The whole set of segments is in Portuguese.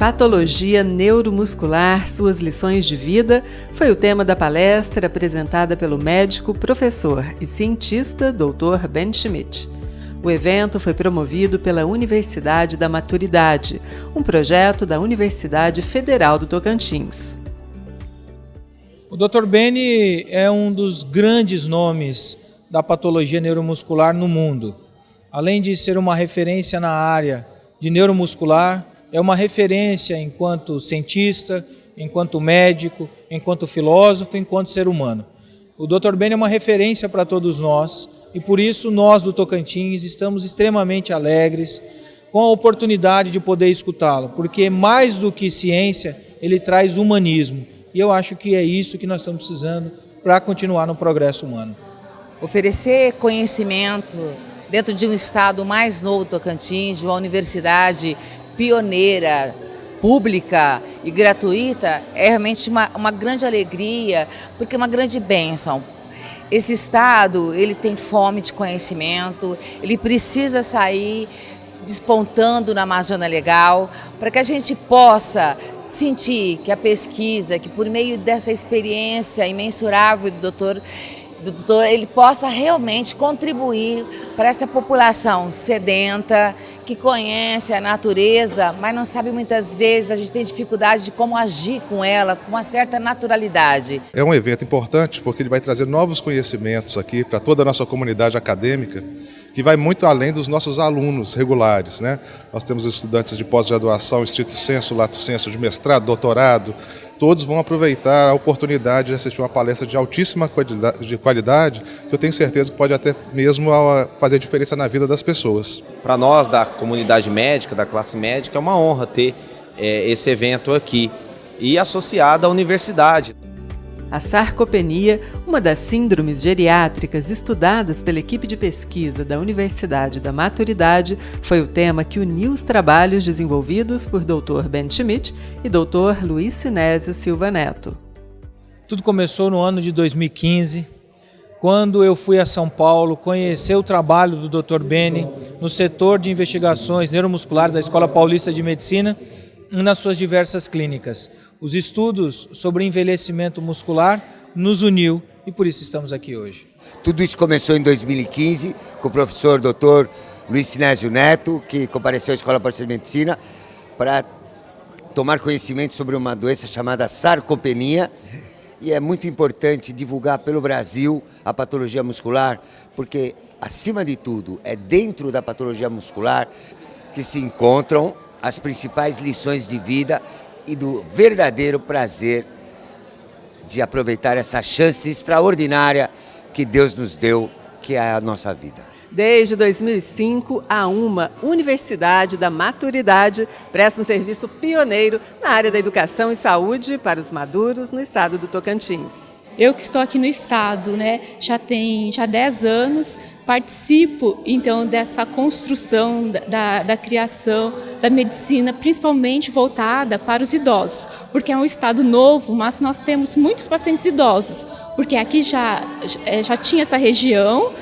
Patologia neuromuscular, suas lições de vida, foi o tema da palestra apresentada pelo médico, professor e cientista Dr. Ben Schmidt. O evento foi promovido pela Universidade da Maturidade, um projeto da Universidade Federal do Tocantins. O Dr. Ben é um dos grandes nomes da patologia neuromuscular no mundo. Além de ser uma referência na área de neuromuscular, é uma referência enquanto cientista, enquanto médico, enquanto filósofo, enquanto ser humano. O Dr. Ben é uma referência para todos nós e por isso nós do Tocantins estamos extremamente alegres com a oportunidade de poder escutá-lo, porque mais do que ciência, ele traz humanismo e eu acho que é isso que nós estamos precisando para continuar no progresso humano. Oferecer conhecimento dentro de um estado mais novo do Tocantins, de uma universidade pioneira, pública e gratuita, é realmente uma grande alegria, porque é uma grande bênção. Esse estado, ele tem fome de conhecimento, ele precisa sair despontando na Amazônia Legal, para que a gente possa sentir que a pesquisa, que por meio dessa experiência imensurável do doutor, ele possa realmente contribuir para essa população sedenta, que conhece a natureza, mas não sabe muitas vezes, a gente tem dificuldade de como agir com ela, com uma certa naturalidade. É um evento importante porque ele vai trazer novos conhecimentos aqui para toda a nossa comunidade acadêmica, que vai muito além dos nossos alunos regulares, né? Nós temos estudantes de pós-graduação, estrito sensu, lato sensu, de mestrado, doutorado, todos vão aproveitar a oportunidade de assistir uma palestra de altíssima qualidade, que eu tenho certeza que pode até mesmo fazer diferença na vida das pessoas. Para nós da comunidade médica, da classe médica, é uma honra ter esse evento aqui e associado à universidade. A sarcopenia, uma das síndromes geriátricas estudadas pela equipe de pesquisa da Universidade da Maturidade, foi o tema que uniu os trabalhos desenvolvidos por Dr. Ben Schmidt e Dr. Luiz Sinésio Silva Neto. Tudo começou no ano de 2015, quando eu fui a São Paulo conhecer o trabalho do Dr. Ben no setor de investigações neuromusculares da Escola Paulista de Medicina, nas suas diversas clínicas. Os estudos sobre envelhecimento muscular nos uniu e por isso estamos aqui hoje. Tudo isso começou em 2015 com o professor Dr. Luiz Sinésio Neto, que compareceu à Escola Paulista de Medicina para tomar conhecimento sobre uma doença chamada sarcopenia. E é muito importante divulgar pelo Brasil a patologia muscular, porque, acima de tudo, é dentro da patologia muscular que se encontram as principais lições de vida e do verdadeiro prazer de aproveitar essa chance extraordinária que Deus nos deu, que é a nossa vida. Desde 2005, a Universidade da Maturidade presta um serviço pioneiro na área da educação e saúde para os maduros no estado do Tocantins. Eu que estou aqui no estado, já 10 anos, participo então dessa construção da criação da medicina, principalmente voltada para os idosos, porque é um estado novo, mas nós temos muitos pacientes idosos, porque aqui já tinha essa região,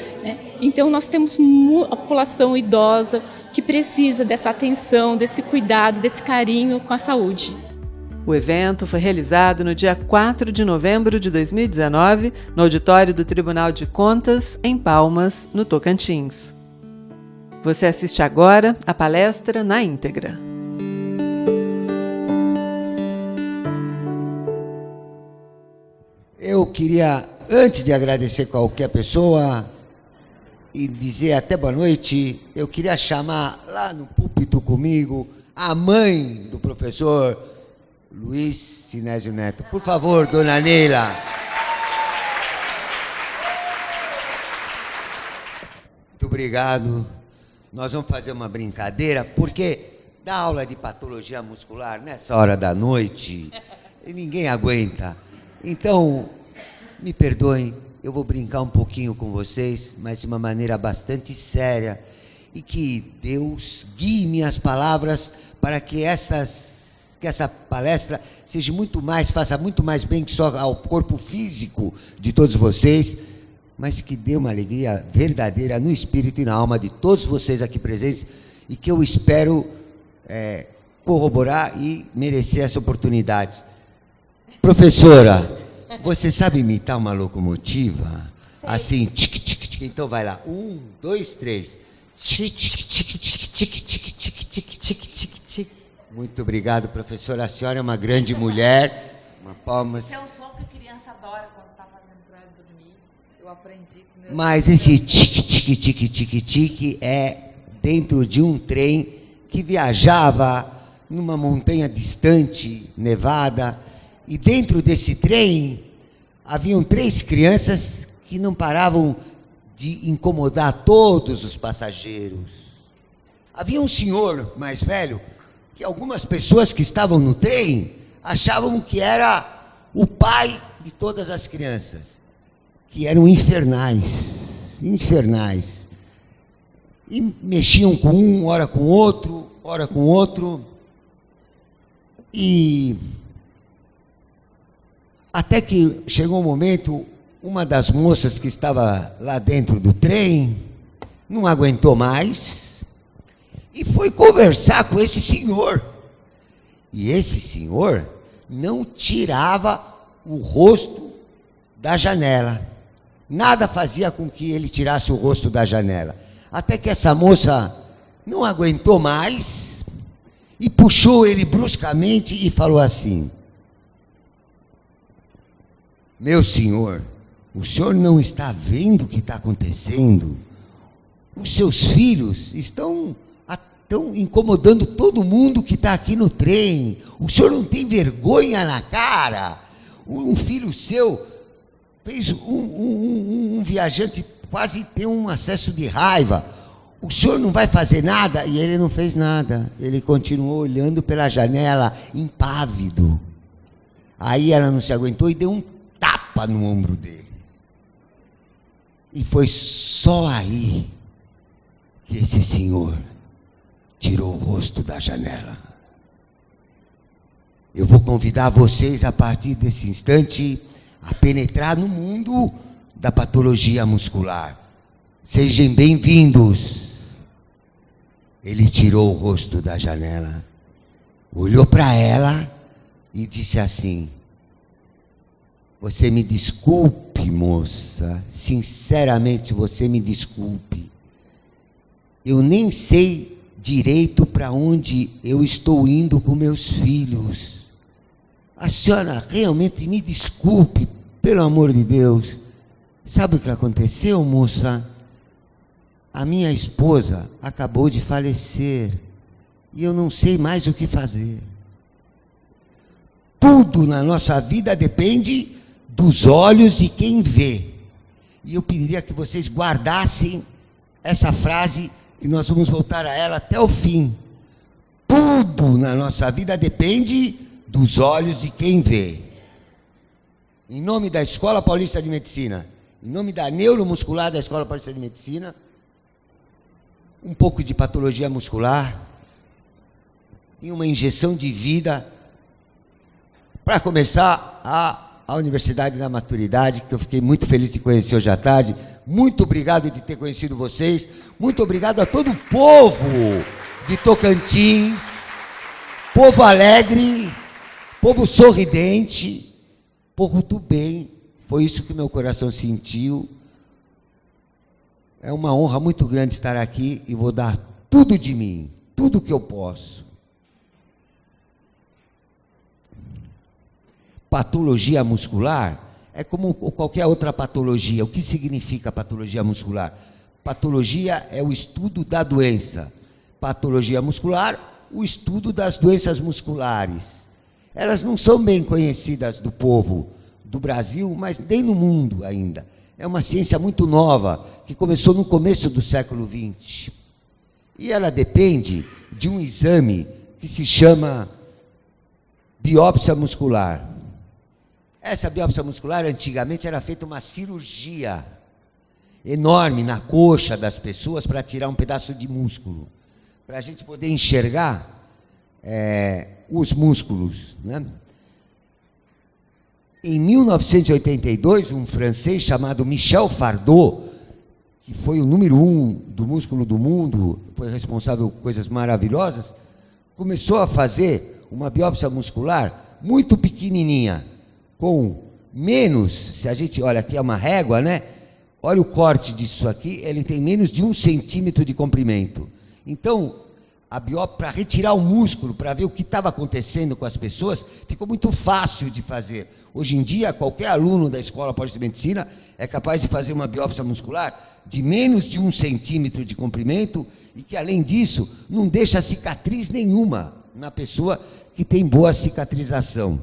então nós temos a população idosa que precisa dessa atenção, desse cuidado, desse carinho com a saúde. O evento foi realizado no dia 4 de novembro de 2019, no auditório do Tribunal de Contas, em Palmas, no Tocantins. Você assiste agora a palestra na íntegra. Eu queria, antes de agradecer qualquer pessoa e dizer até boa noite, eu queria chamar lá no púlpito comigo a mãe do professor Luiz Sinésio Neto. Por favor, dona Neila. Muito obrigado. Nós vamos fazer uma brincadeira, porque dar aula de patologia muscular nessa hora da noite, ninguém aguenta. Então, me perdoem, eu vou brincar um pouquinho com vocês, mas de uma maneira bastante séria, e que Deus guie minhas palavras para que essa palestra seja faça muito mais bem que só ao corpo físico de todos vocês, mas que dê uma alegria verdadeira no espírito e na alma de todos vocês aqui presentes, e que eu espero corroborar e merecer essa oportunidade. Professora, você sabe imitar uma locomotiva? Sei. Assim, tic, tic, tic. Então vai lá. 1, 2, 3. Tic, tic, tic, tic, tic, tic, tic, tic, tic, tic, tic. Muito obrigado, professora. A senhora é uma grande mulher. Uma palma. Esse é um som que a criança adora quando está fazendo para dormir. Eu aprendi com meus Mas esse tic, tic, tic, tic, tic é dentro de um trem que viajava numa montanha distante, nevada, e dentro desse trem haviam 3 crianças que não paravam de incomodar todos os passageiros. Havia um senhor mais velho que algumas pessoas que estavam no trem achavam que era o pai de todas as crianças, que eram infernais, e mexiam com um, ora com outro, e até que chegou um momento, uma das moças que estava lá dentro do trem não aguentou mais e foi conversar com esse senhor. E esse senhor não tirava o rosto da janela. Nada fazia com que ele tirasse o rosto da janela. Até que essa moça não aguentou mais e puxou ele bruscamente e falou assim: meu senhor, o senhor não está vendo o que está acontecendo? Os seus filhos estão incomodando todo mundo que está aqui no trem. O senhor não tem vergonha na cara? Um filho seu fez um viajante quase ter um acesso de raiva. O senhor não vai fazer nada? E ele não fez nada. Ele continuou olhando pela janela, impávido. Aí ela não se aguentou e deu um tapa no ombro dele. E foi só aí que esse senhor tirou o rosto da janela. Eu vou convidar vocês, a partir desse instante, a penetrar no mundo da patologia muscular. Sejam bem-vindos. Ele tirou o rosto da janela, olhou para ela e disse assim: você me desculpe, moça, sinceramente você me desculpe. Eu nem sei direito para onde eu estou indo com meus filhos. A senhora realmente me desculpe, pelo amor de Deus. Sabe o que aconteceu, moça? A minha esposa acabou de falecer e eu não sei mais o que fazer. Tudo na nossa vida depende dos olhos de quem vê. E eu pediria que vocês guardassem essa frase, e nós vamos voltar a ela até o fim. Tudo na nossa vida depende dos olhos de quem vê. Em nome da Escola Paulista de Medicina, em nome da neuromuscular da Escola Paulista de Medicina, um pouco de patologia muscular e uma injeção de vida para começar a Universidade da Maturidade, que eu fiquei muito feliz de conhecer hoje à tarde. Muito obrigado de ter conhecido vocês. Muito obrigado a todo o povo de Tocantins, povo alegre, povo sorridente, povo do bem. Foi isso que meu coração sentiu. É uma honra muito grande estar aqui e vou dar tudo de mim, tudo que eu posso. Patologia muscular é como qualquer outra patologia. O que significa patologia muscular? Patologia é o estudo da doença. Patologia muscular, o estudo das doenças musculares. Elas não são bem conhecidas do povo do Brasil, mas nem no mundo ainda. É uma ciência muito nova, que começou no começo do século XX. E ela depende de um exame que se chama biópsia muscular. Essa biópsia muscular, antigamente, era feita uma cirurgia enorme na coxa das pessoas para tirar um pedaço de músculo, para a gente poder enxergar os músculos, né? Em 1982, um francês chamado Michel Fardot, que foi o número 1 do músculo do mundo, foi responsável por coisas maravilhosas, começou a fazer uma biópsia muscular muito pequenininha, com menos, se a gente olha aqui é uma régua, né? Olha o corte disso aqui, ele tem menos de 1 centímetro de comprimento. Então, a biópsia, para retirar o músculo, para ver o que estava acontecendo com as pessoas, ficou muito fácil de fazer. Hoje em dia, qualquer aluno da Escola Paulista de Medicina é capaz de fazer uma biópsia muscular de menos de 1 centímetro de comprimento e que, além disso, não deixa cicatriz nenhuma na pessoa que tem boa cicatrização.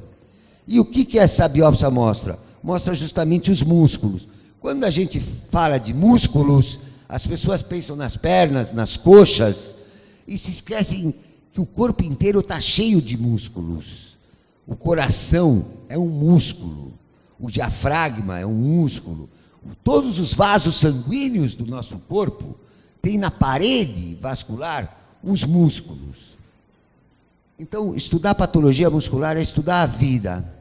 E o que essa biópsia mostra? Mostra justamente os músculos. Quando a gente fala de músculos, as pessoas pensam nas pernas, nas coxas, e se esquecem que o corpo inteiro está cheio de músculos. O coração é um músculo, o diafragma é um músculo. Todos os vasos sanguíneos do nosso corpo têm na parede vascular os músculos. Então, estudar patologia muscular é estudar a vida.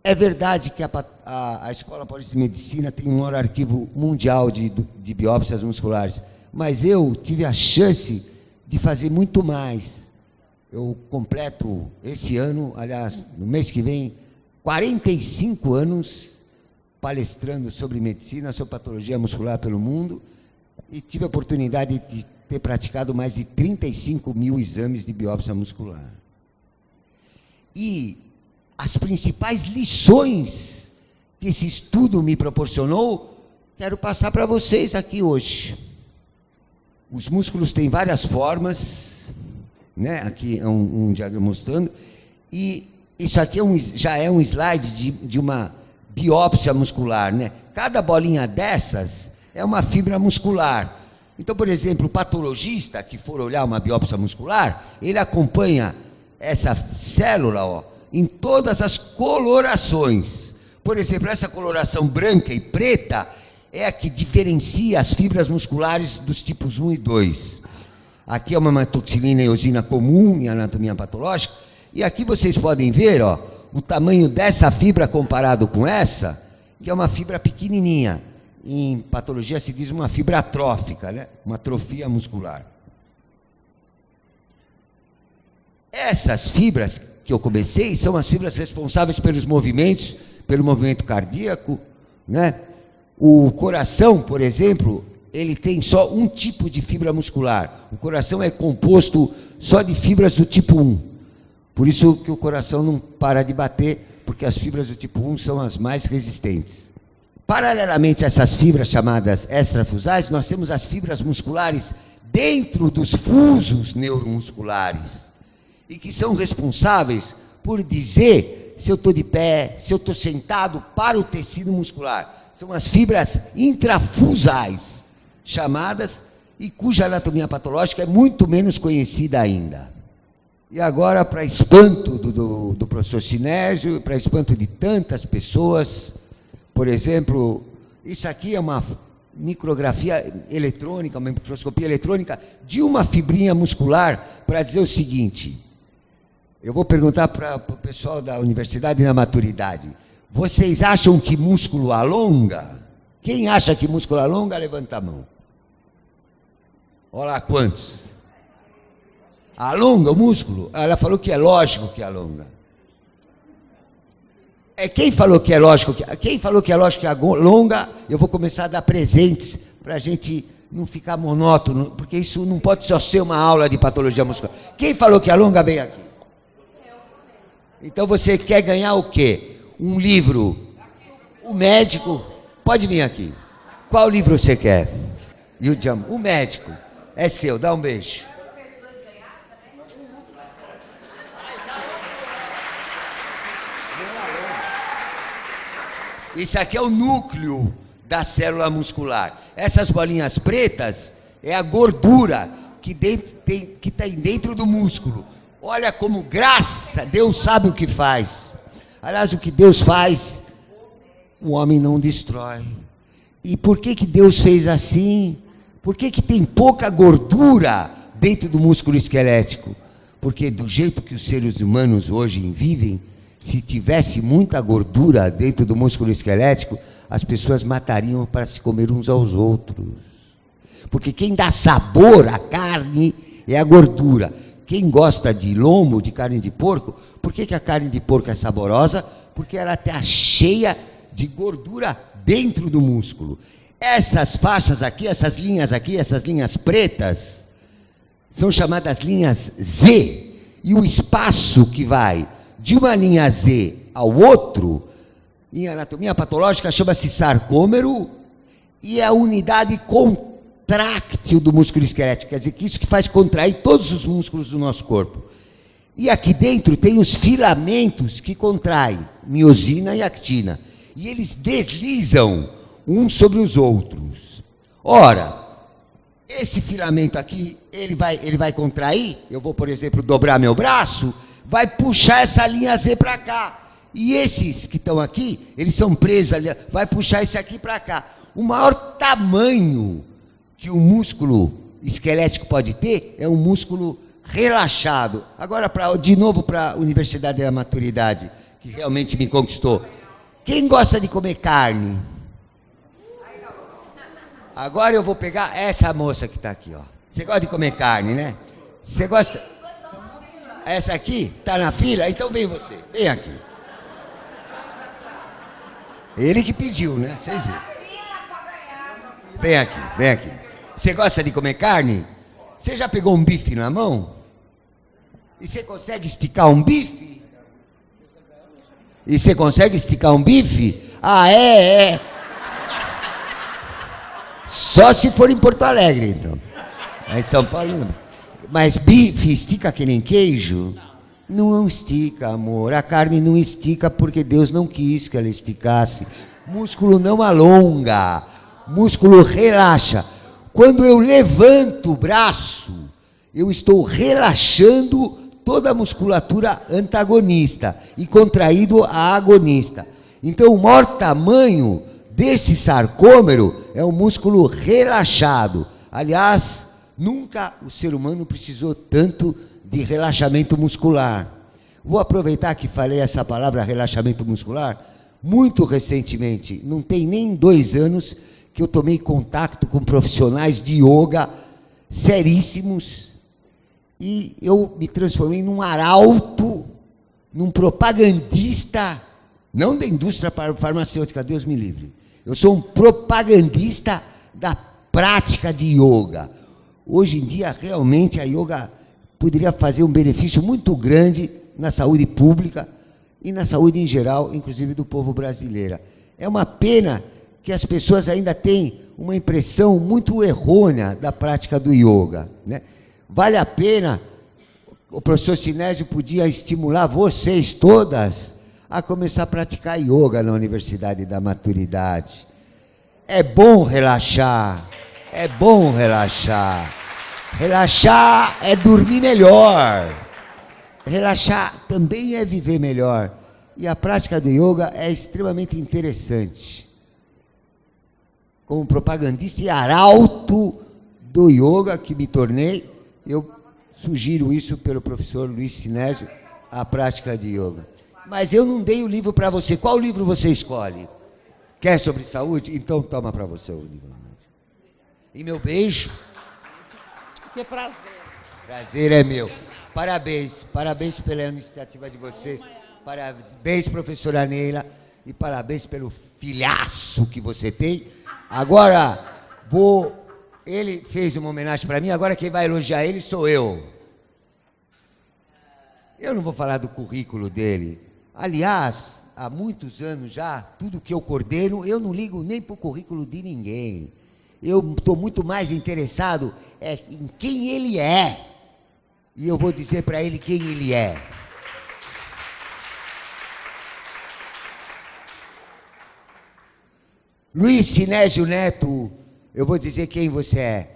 É verdade que a Escola Paulista de Medicina tem o maior arquivo mundial de biópsias musculares, mas eu tive a chance de fazer muito mais. Eu completo esse ano, aliás, no mês que vem, 45 anos palestrando sobre medicina, sobre patologia muscular pelo mundo, e tive a oportunidade de ter praticado mais de 35 mil exames de biópsia muscular. E as principais lições que esse estudo me proporcionou, quero passar para vocês aqui hoje. Os músculos têm várias formas, né? Aqui é um diagrama mostrando, e isso aqui já é um slide de uma biópsia muscular, né? Cada bolinha dessas é uma fibra muscular. Então, por exemplo, o patologista que for olhar uma biópsia muscular, ele acompanha essa célula, ó, em todas as colorações. Por exemplo, essa coloração branca e preta é a que diferencia as fibras musculares dos tipos 1 e 2. Aqui é uma hematoxilina e eosina comum em anatomia patológica, e aqui vocês podem ver, ó, o tamanho dessa fibra comparado com essa, que é uma fibra pequenininha. Em patologia se diz uma fibra atrófica, né? Uma atrofia muscular. Essas fibras que eu comecei são as fibras responsáveis pelos movimentos, pelo movimento cardíaco, né? O coração, por exemplo, ele tem só um tipo de fibra muscular. O coração é composto só de fibras do tipo 1. Por isso que o coração não para de bater, porque as fibras do tipo 1 são as mais resistentes. Paralelamente a essas fibras chamadas extrafusais, nós temos as fibras musculares dentro dos fusos neuromusculares, e que são responsáveis por dizer se eu estou de pé, se eu estou sentado para o tecido muscular. São as fibras intrafusais, chamadas, e cuja anatomia patológica é muito menos conhecida ainda. E agora, para espanto do professor Sinésio, para espanto de tantas pessoas, por exemplo, isso aqui é uma micrografia eletrônica, uma microscopia eletrônica de uma fibrinha muscular, para dizer o seguinte: eu vou perguntar para o pessoal da universidade na maturidade, vocês acham que músculo alonga? Quem acha que músculo alonga, levanta a mão. Olha lá quantos. Alonga o músculo? Ela falou que é lógico que alonga. Quem falou que é lógico que alonga, eu vou começar a dar presentes para a gente não ficar monótono, porque isso não pode só ser uma aula de patologia muscular. Quem falou que alonga, vem aqui. Então você quer ganhar o quê? Um livro. O médico, pode vir aqui. Qual livro você quer? O médico. É seu, dá um beijo. Isso aqui é o núcleo da célula muscular. Essas bolinhas pretas é a gordura que está dentro do músculo. Olha como, graça, Deus sabe o que faz. Aliás, o que Deus faz, o homem não destrói. E por que Deus fez assim? Por que tem pouca gordura dentro do músculo esquelético? Porque do jeito que os seres humanos hoje vivem, se tivesse muita gordura dentro do músculo esquelético, as pessoas matariam para se comer uns aos outros. Porque quem dá sabor à carne é a gordura. Quem gosta de lombo, de carne de porco, por que a carne de porco é saborosa? Porque ela está cheia de gordura dentro do músculo. Essas faixas aqui, essas linhas pretas, são chamadas linhas Z. E o espaço que vai de uma linha Z ao outro, em anatomia patológica, chama-se sarcômero, e é a unidade contráctil do músculo esquelético, quer dizer que isso que faz contrair todos os músculos do nosso corpo. E aqui dentro tem os filamentos que contraem miosina e actina, e eles deslizam uns sobre os outros. Ora, esse filamento aqui, ele vai contrair, eu vou, por exemplo, dobrar meu braço, vai puxar essa linha Z para cá. E esses que estão aqui, eles são presos ali, vai puxar esse aqui para cá. O maior tamanho que o músculo esquelético pode ter é um músculo relaxado. Agora, de novo, para a Universidade da Maturidade, que realmente me conquistou. Quem gosta de comer carne? Agora eu vou pegar essa moça que está aqui, ó. Você gosta de comer carne, né? Você gosta... Essa aqui? Está na fila? Então vem você, vem aqui. Ele que pediu, né? Vocês viram. Vem aqui, vem aqui. Você gosta de comer carne? Você já pegou um bife na mão? E você consegue esticar um bife? E você consegue esticar um bife? Ah, é. Só se for em Porto Alegre, então. Aí em São Paulo não. Mas bife estica que nem queijo? Não estica, amor. A carne não estica porque Deus não quis que ela esticasse. Músculo não alonga. Músculo relaxa. Quando eu levanto o braço, eu estou relaxando toda a musculatura antagonista e contraído a agonista. Então, o maior tamanho desse sarcômero é um músculo relaxado. Aliás, nunca o ser humano precisou tanto de relaxamento muscular. Vou aproveitar que falei essa palavra relaxamento muscular. Muito recentemente, não tem nem 2 anos, que eu tomei contato com profissionais de yoga seríssimos e eu me transformei num arauto, num propagandista, não da indústria farmacêutica, Deus me livre. Eu sou um propagandista da prática de yoga. Hoje em dia, realmente, a yoga poderia fazer um benefício muito grande na saúde pública e na saúde em geral, inclusive do povo brasileiro. É uma pena que as pessoas ainda têm uma impressão muito errônea da prática do yoga, né? Vale a pena, o professor Sinésio podia estimular vocês todas a começar a praticar yoga na Universidade da Maturidade. É bom relaxar, é bom relaxar. Relaxar é dormir melhor. Relaxar também é viver melhor. E a prática do yoga é extremamente interessante. Como propagandista e arauto do yoga que me tornei, eu sugiro isso pelo professor Luiz Sinésio, a prática de yoga. Mas eu não dei o livro para você. Qual livro você escolhe? Quer sobre saúde? Então toma para você o livro. E meu beijo. Que prazer. Prazer é meu. Parabéns, parabéns pela iniciativa de vocês. Parabéns, professora Neila. E parabéns pelo filhaço que você tem. Agora, ele fez uma homenagem para mim, agora quem vai elogiar ele sou eu. Eu não vou falar do currículo dele. Aliás, há muitos anos já, tudo que eu coordeno, eu não ligo nem para o currículo de ninguém. Eu estou muito mais interessado em quem ele é. E eu vou dizer para ele quem ele é. Luiz Sinésio Neto, eu vou dizer quem você é.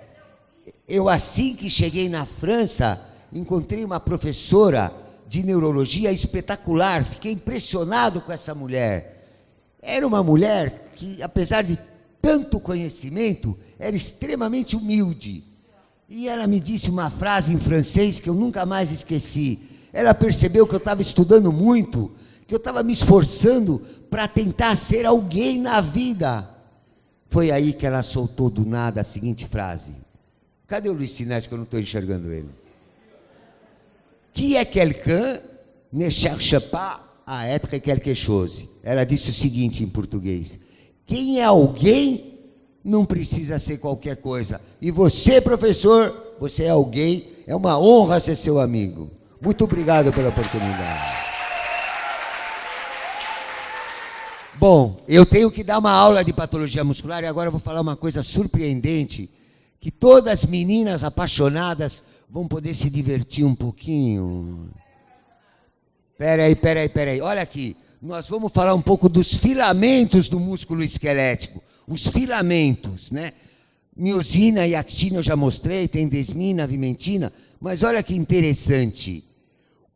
Eu, assim que cheguei na França, encontrei uma professora de neurologia espetacular. Fiquei impressionado com essa mulher. Era uma mulher que, apesar de tanto conhecimento, era extremamente humilde. E ela me disse uma frase em francês que eu nunca mais esqueci. Ela percebeu que eu estava estudando muito, que eu estava me esforçando para tentar ser alguém na vida. Foi aí que ela soltou do nada a seguinte frase. Cadê o Luiz Sinésio que eu não estou enxergando ele? Qui est quelqu'un ne cherche pas à être quelque chose. Ela disse o seguinte em português: quem é alguém não precisa ser qualquer coisa. E você, professor, você é alguém, é uma honra ser seu amigo. Muito obrigado pela oportunidade. Bom, eu tenho que dar uma aula de patologia muscular e agora eu vou falar uma coisa surpreendente, que todas as meninas apaixonadas vão poder se divertir um pouquinho. Peraí. Olha aqui, nós vamos falar um pouco dos filamentos do músculo esquelético. Os filamentos, né? Miosina e actina eu já mostrei, tem desmina, vimentina, mas olha que interessante.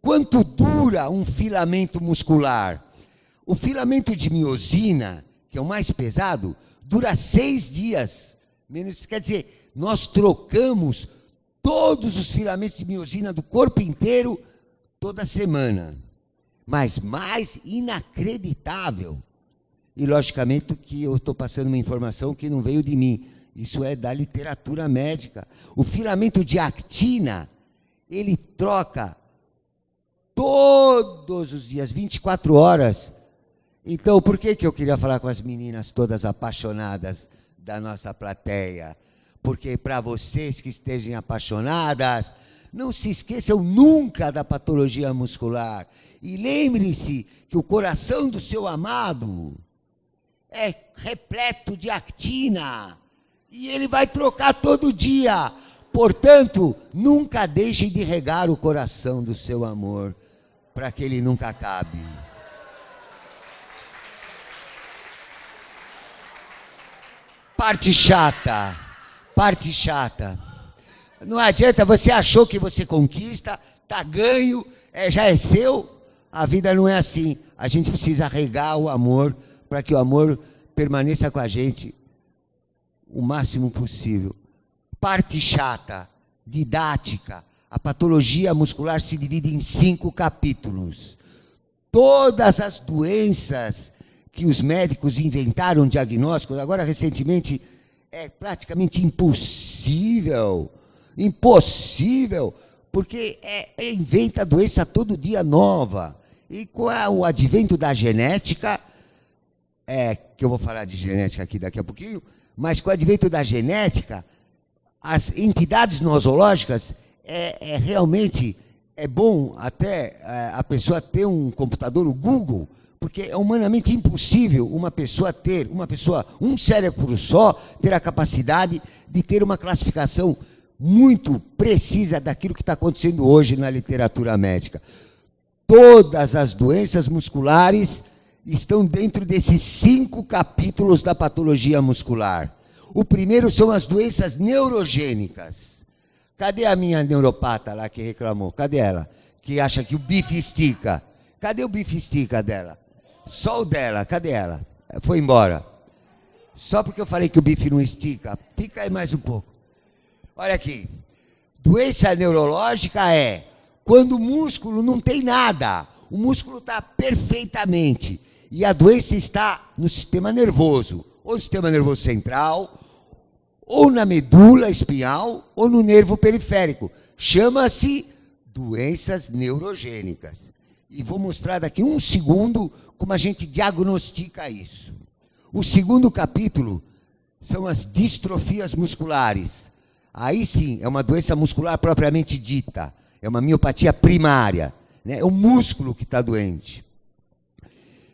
Quanto dura um filamento muscular? O filamento de miosina, que é o mais pesado, dura 6 dias. Quer dizer, nós trocamos todos os filamentos de miosina do corpo inteiro toda semana. Mas mais inacreditável, e logicamente que eu estou passando uma informação que não veio de mim, isso é da literatura médica. O filamento de actina, ele troca todos os dias, 24 horas. Então, por que eu queria falar com as meninas todas apaixonadas da nossa plateia? Porque para vocês que estejam apaixonadas, não se esqueçam nunca da patologia muscular. E lembre-se que o coração do seu amado é repleto de actina. E ele vai trocar todo dia. Portanto, nunca deixe de regar o coração do seu amor, para que ele nunca acabe. Parte chata. Não adianta, você achou que você conquista, tá ganho, já é seu. A vida não é assim. A gente precisa regar o amor para que o amor permaneça com a gente o máximo possível. Parte chata, didática. A patologia muscular se divide em 5 capítulos. Todas as doenças que os médicos inventaram diagnósticos, agora recentemente é praticamente impossível, porque inventa doença todo dia nova. E com o advento da genética, que eu vou falar de genética aqui daqui a pouquinho, mas com o advento da genética, as entidades nosológicas, realmente é bom até a pessoa ter um computador, o Google, porque é humanamente impossível um cérebro só, ter a capacidade de ter uma classificação muito precisa daquilo que está acontecendo hoje na literatura médica. Todas as doenças musculares estão dentro desses 5 capítulos da patologia muscular. O primeiro são as doenças neurogênicas. Cadê a minha neuropata lá que reclamou? Cadê ela? Que acha que o bife estica. Cadê o bife estica dela? Só o dela, cadê ela? Foi embora. Só porque eu falei que o bife não estica. Fica aí mais um pouco. Olha aqui. Doença neurológica é quando o músculo não tem nada. O músculo está perfeitamente. E a doença está no sistema nervoso. Ou no sistema nervoso central, ou na medula espinhal, ou no nervo periférico. Chama-se doenças neurogênicas. E vou mostrar daqui um segundo como a gente diagnostica isso. O segundo capítulo são as distrofias musculares. Aí sim, é uma doença muscular propriamente dita. É uma miopatia primária, né? É o músculo que está doente.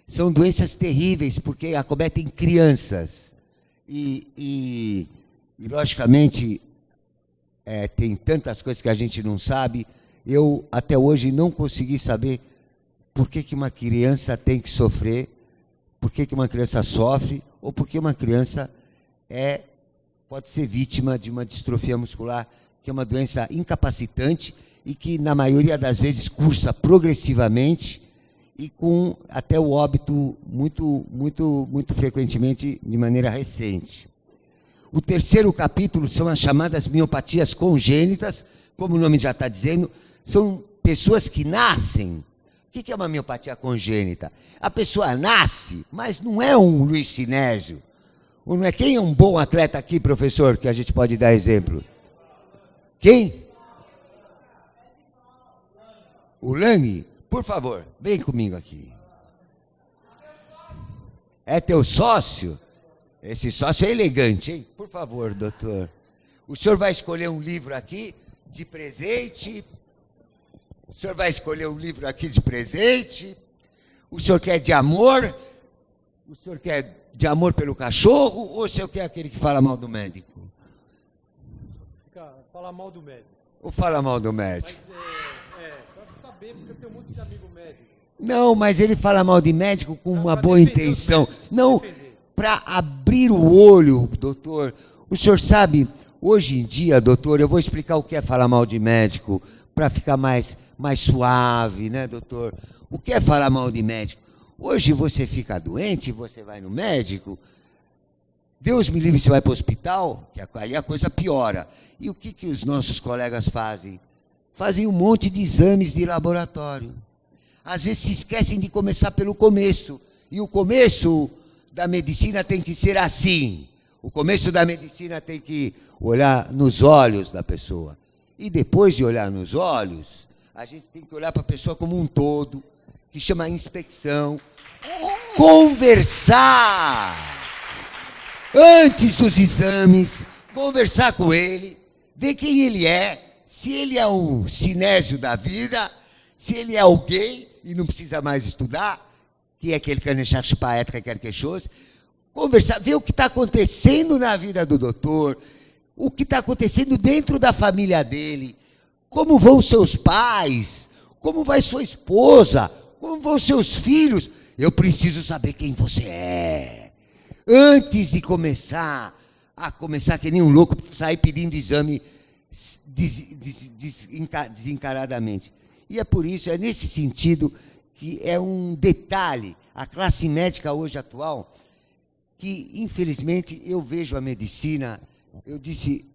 São doenças terríveis, porque acometem crianças. E logicamente, tem tantas coisas que a gente não sabe. Eu, até hoje, não consegui saber por que uma criança tem que sofrer, por que uma criança sofre, ou por que uma criança pode ser vítima de uma distrofia muscular, que é uma doença incapacitante e que, na maioria das vezes, cursa progressivamente e com até o óbito muito frequentemente de maneira recente. O terceiro capítulo são as chamadas miopatias congênitas, como o nome já está dizendo, são pessoas que nascem. O que é uma miopatia congênita? A pessoa nasce, mas não é um Luiz Sinésio. Ou não é? Quem é um bom atleta aqui, professor, que a gente pode dar exemplo? Quem? O Lang, por favor, vem comigo aqui. É teu sócio? Esse sócio é elegante, hein? Por favor, doutor. O senhor vai escolher um livro aqui de presente. O senhor vai escolher um livro aqui de presente. O senhor quer de amor? O senhor quer de amor pelo cachorro? Ou o senhor quer aquele que fala mal do médico? Fala mal do médico. Ou fala mal do médico? Mas pra saber, porque eu tenho muitos amigos médicos. Não, mas ele fala mal de médico com uma boa intenção. Não, para abrir o olho, doutor. O senhor sabe, hoje em dia, doutor, eu vou explicar o que é falar mal de médico, para ficar mais suave, né, doutor? O que é falar mal de médico? Hoje você fica doente, você vai no médico, Deus me livre, você vai para o hospital, que aí a coisa piora. E o que os nossos colegas fazem? Fazem um monte de exames de laboratório. Às vezes se esquecem de começar pelo começo. E o começo da medicina tem que ser assim. O começo da medicina tem que olhar nos olhos da pessoa. E depois de olhar nos olhos, a gente tem que olhar para a pessoa como um todo, que chama inspeção. Conversar! Antes dos exames, conversar com ele, ver quem ele é, se ele é um cinésio da vida, se ele é alguém e não precisa mais estudar, que é aquele que não cherche pas être quelque chose, conversar, ver o que está acontecendo na vida do doutor, o que está acontecendo dentro da família dele, como vão seus pais, como vai sua esposa, como vão seus filhos. Eu preciso saber quem você é. Antes de começar que nem um louco, sair pedindo exame desencaradamente. E é por isso, é nesse sentido que é um detalhe, a classe médica hoje atual, que infelizmente eu vejo a medicina, eu disse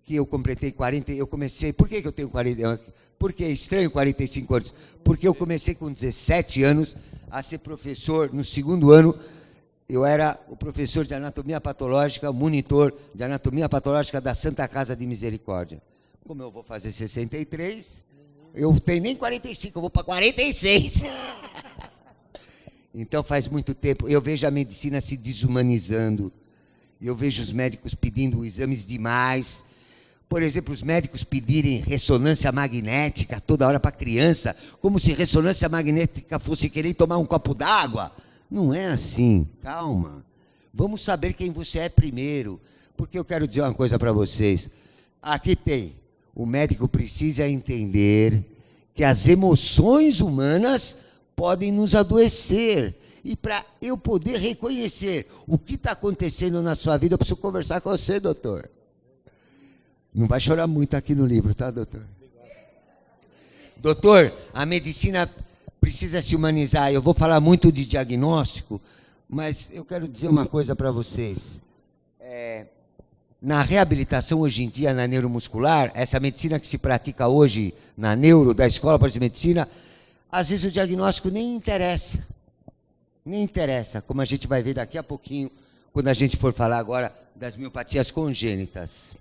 que eu completei 40, eu comecei, por que eu tenho 40, porque é estranho 45 anos? Porque eu comecei com 17 anos a ser professor, no segundo ano, eu era o professor de anatomia patológica, monitor de anatomia patológica da Santa Casa de Misericórdia. Como eu vou fazer 63, eu tenho nem 45, eu vou para 46. Então faz muito tempo, eu vejo a medicina se desumanizando, eu vejo os médicos pedindo exames demais. Por exemplo, os médicos pedirem ressonância magnética toda hora para criança, como se ressonância magnética fosse querer tomar um copo d'água. Não é assim, calma. Vamos saber quem você é primeiro, porque eu quero dizer uma coisa para vocês. Aqui tem, o médico precisa entender que as emoções humanas podem nos adoecer. E para eu poder reconhecer o que está acontecendo na sua vida, eu preciso conversar com você, doutor. Não vai chorar muito aqui no livro, tá, doutor? Doutor, a medicina precisa se humanizar. Eu vou falar muito de diagnóstico, mas eu quero dizer uma coisa para vocês. Na reabilitação hoje em dia, na neuromuscular, essa medicina que se pratica hoje na neuro, da Escola de Medicina, às vezes o diagnóstico nem interessa. Nem interessa, como a gente vai ver daqui a pouquinho, quando a gente for falar agora das miopatias congênitas.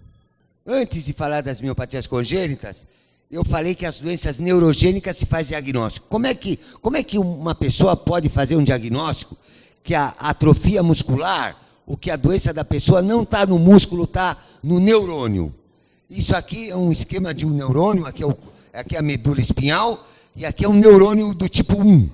Antes de falar das miopatias congênitas, eu falei que as doenças neurogênicas se faz diagnóstico. Como é que uma pessoa pode fazer um diagnóstico que a atrofia muscular, ou que a doença da pessoa não está no músculo, está no neurônio? Isso aqui é um esquema de um neurônio, aqui é a medula espinhal, e aqui é um neurônio do tipo 1,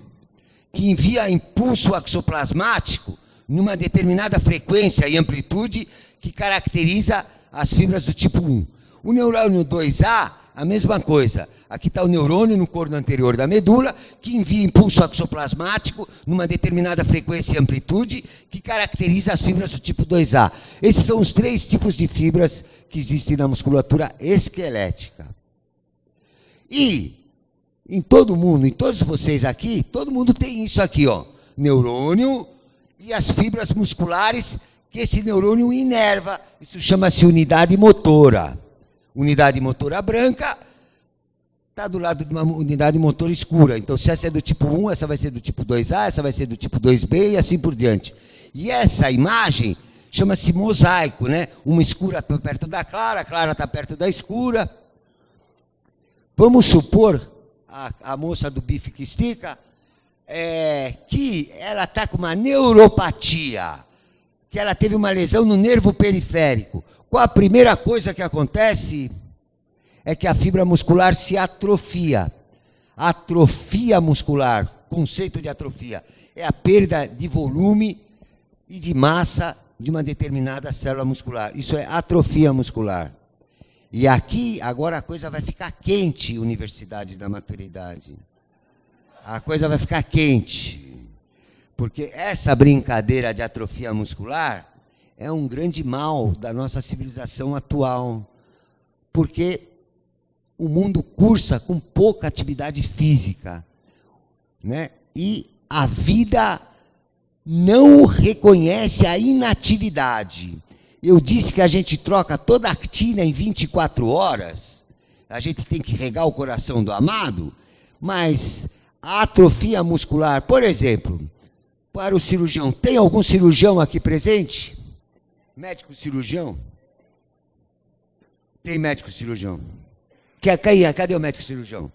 que envia impulso axoplasmático numa determinada frequência e amplitude que caracteriza as fibras do tipo 1. O neurônio 2A, a mesma coisa. Aqui está o neurônio no corno anterior da medula, que envia impulso axoplasmático numa determinada frequência e amplitude que caracteriza as fibras do tipo 2A. Esses são os 3 tipos de fibras que existem na musculatura esquelética. E em todo mundo, em todos vocês aqui, todo mundo tem isso aqui, ó, neurônio e as fibras musculares que esse neurônio inerva. Isso chama-se unidade motora. Unidade motora branca está do lado de uma unidade motora escura. Então, se essa é do tipo 1, essa vai ser do tipo 2A, essa vai ser do tipo 2B e assim por diante. E essa imagem chama-se mosaico, né? Uma escura está perto da clara, a clara está perto da escura. Vamos supor, a moça do bife que estica, que ela está com uma neuropatia, que ela teve uma lesão no nervo periférico. Qual a primeira coisa que acontece? É que a fibra muscular se atrofia. Atrofia muscular, conceito de atrofia, é a perda de volume e de massa de uma determinada célula muscular. Isso é atrofia muscular. E aqui, agora a coisa vai ficar quente, Universidade da Maturidade. A coisa vai ficar quente. Porque essa brincadeira de atrofia muscular é um grande mal da nossa civilização atual. Porque o mundo cursa com pouca atividade física, né? E a vida não reconhece a inatividade. Eu disse que a gente troca toda a actina em 24 horas, a gente tem que regar o coração do amado, mas a atrofia muscular, por exemplo, para o cirurgião, tem algum cirurgião aqui presente? Médico cirurgião? Tem médico cirurgião? Cadê o médico cirurgião?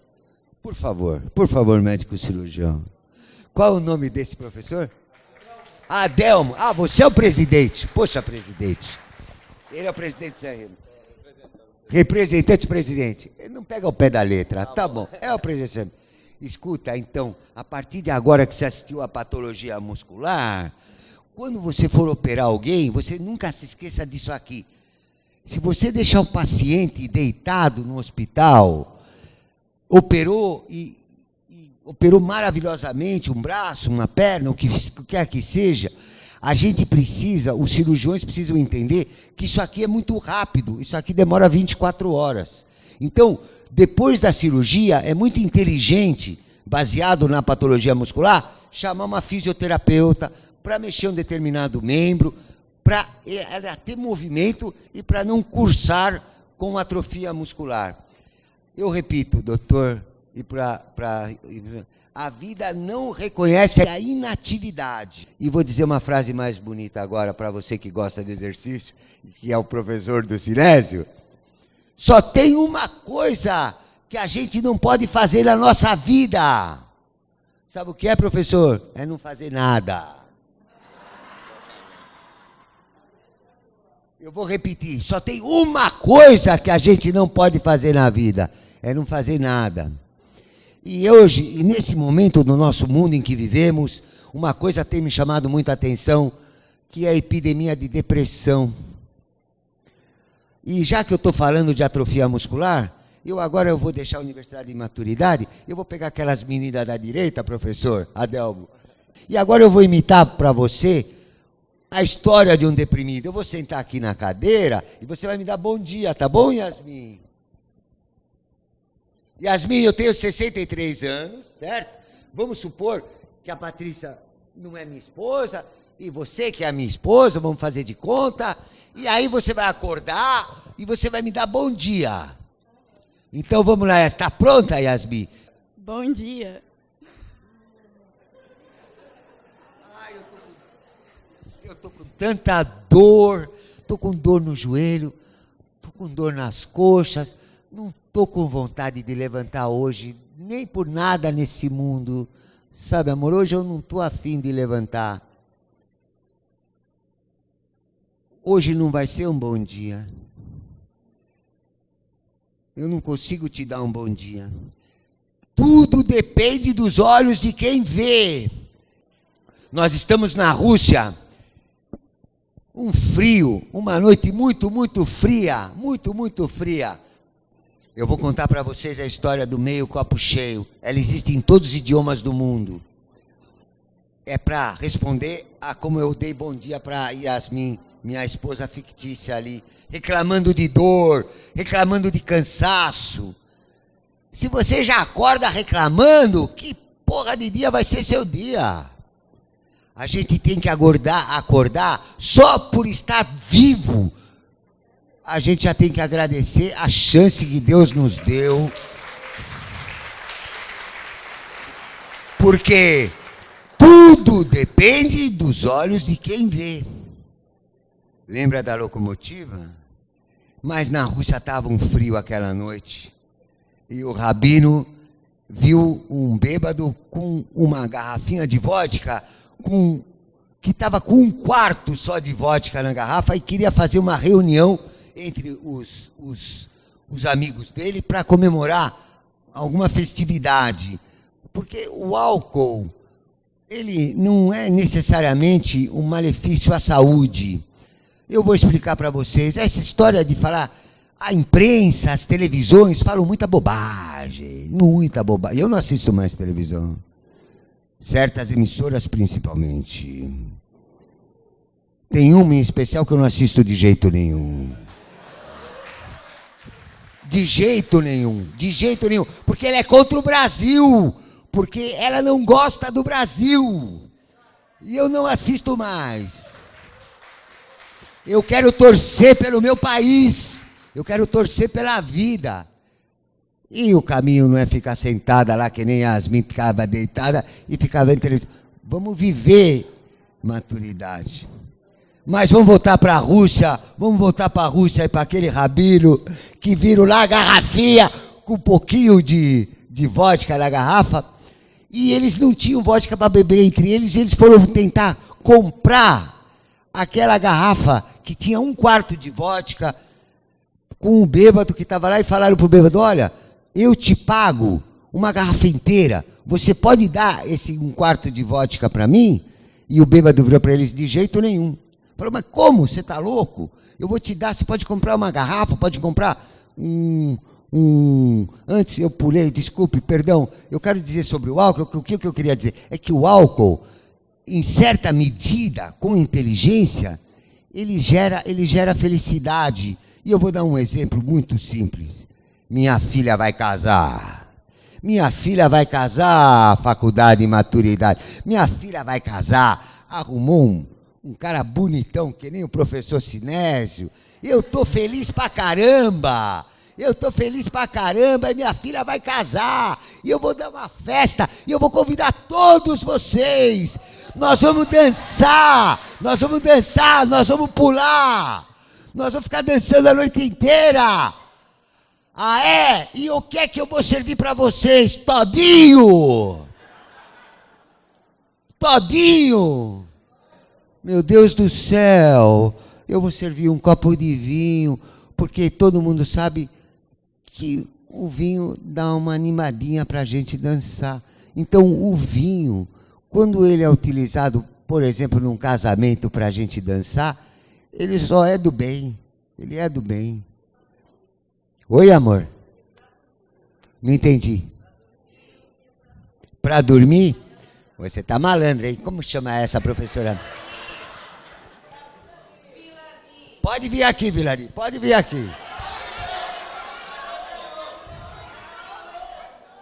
Por favor, médico cirurgião. Qual é o nome desse professor? Adelmo. Ah, você é o presidente. Poxa, presidente. Ele é o presidente Zé. Representante presidente. Ele não pega o pé da letra. Tá bom. É o presidente. Escuta, então, a partir de agora que você assistiu a patologia muscular, quando você for operar alguém, você nunca se esqueça disso aqui. Se você deixar o paciente deitado no hospital, operou maravilhosamente um braço, uma perna, o que quer que seja, a gente precisa, os cirurgiões precisam entender que isso aqui é muito rápido, isso aqui demora 24 horas. Então, depois da cirurgia, é muito inteligente, baseado na patologia muscular, chamar uma fisioterapeuta para mexer um determinado membro, para ela ter movimento e para não cursar com atrofia muscular. Eu repito, doutor, a vida não reconhece a inatividade. E vou dizer uma frase mais bonita agora para você que gosta de exercício, que é o professor do Sinésio. Só tem uma coisa que a gente não pode fazer na nossa vida. Sabe o que é, professor? É não fazer nada. Eu vou repetir, só tem uma coisa que a gente não pode fazer na vida, é não fazer nada. E hoje, e nesse momento do nosso mundo em que vivemos, uma coisa tem me chamado muita atenção, que é a epidemia de depressão. E já que eu estou falando de atrofia muscular, agora eu vou deixar a Universidade de Maturidade, eu vou pegar aquelas meninas da direita, professor Adelmo, e agora eu vou imitar para você a história de um deprimido. Eu vou sentar aqui na cadeira e você vai me dar bom dia, tá bom, Yasmin? Yasmin, eu tenho 63 anos, certo? Vamos supor que a Patrícia não é minha esposa e você que é a minha esposa, vamos fazer de conta, e aí você vai acordar e você vai me dar bom dia. Então vamos lá, está pronta, Yasmin? Bom dia. Eu tô com tanta dor, tô com dor no joelho, tô com dor nas coxas, não tô com vontade de levantar hoje, nem por nada nesse mundo. Sabe, amor, hoje eu não tô afim de levantar. Hoje não vai ser um bom dia. Eu não consigo te dar um bom dia. Tudo depende dos olhos de quem vê. Nós estamos na Rússia. Um frio, uma noite muito, muito fria, muito, muito fria. Eu vou contar para vocês a história do meio copo cheio. Ela existe em todos os idiomas do mundo. É para responder a como eu dei bom dia para Yasmin, minha esposa fictícia ali, reclamando de dor, reclamando de cansaço. Se você já acorda reclamando, que porra de dia vai ser seu dia? A gente tem que acordar só por estar vivo. A gente já tem que agradecer a chance que Deus nos deu. Porque tudo depende dos olhos de quem vê. Lembra da locomotiva? Mas na Rússia estava um frio aquela noite. E o rabino viu um bêbado com uma garrafinha de vodka, que estava com um quarto só de vodka na garrafa e queria fazer uma reunião entre os amigos dele para comemorar alguma festividade. Porque o álcool, ele não é necessariamente um malefício à saúde. Eu vou explicar para vocês. Essa história de falar, a imprensa, as televisões falam muita bobagem, muita bobagem. Eu não assisto mais televisão. Certas emissoras principalmente. Tem uma em especial que eu não assisto de jeito nenhum. De jeito nenhum, porque ela é contra o Brasil, porque ela não gosta do Brasil. E eu não assisto mais. Eu quero torcer pelo meu país, eu quero torcer pela vida. E o caminho não é ficar sentada lá que nem Yasmin ficava deitada e ficava vendo televisão. Vamos viver maturidade. Mas vamos voltar para a Rússia, e para aquele rabino que viram lá a garrafinha com um pouquinho de vodka na garrafa, e eles não tinham vodka para beber entre eles, eles foram tentar comprar aquela garrafa que tinha um quarto de vodka com um bêbado que estava lá, e falaram para o bêbado, olha, eu te pago uma garrafa inteira, você pode dar esse um quarto de vodka para mim? E o bêbado virou para eles, de jeito nenhum. Falou, mas como? Você está louco? Eu vou te dar, você pode comprar uma garrafa, pode comprar Antes eu pulei, desculpe, perdão. Eu quero dizer sobre o álcool, o que eu queria dizer? É que o álcool, em certa medida, com inteligência, ele gera felicidade. E eu vou dar um exemplo muito simples. Minha filha vai casar. Minha filha vai casar, faculdade de maturidade. Minha filha vai casar, arrumou um cara bonitão, que nem o professor Sinésio. Eu tô feliz pra caramba. E minha filha vai casar. E eu vou dar uma festa. E eu vou convidar todos vocês. Nós vamos dançar. Nós vamos pular. Nós vamos ficar dançando a noite inteira. Ah, é? E o que é que eu vou servir para vocês? Todinho! Meu Deus do céu, eu vou servir um copo de vinho, porque todo mundo sabe que o vinho dá uma animadinha para a gente dançar. Então, o vinho, quando ele é utilizado, por exemplo, num casamento para a gente dançar, ele só é do bem. Ele é do bem. Oi, amor? Não entendi. Para dormir? Você tá malandro, hein? Como chama essa professora? Pode vir aqui, Vilari, pode vir aqui.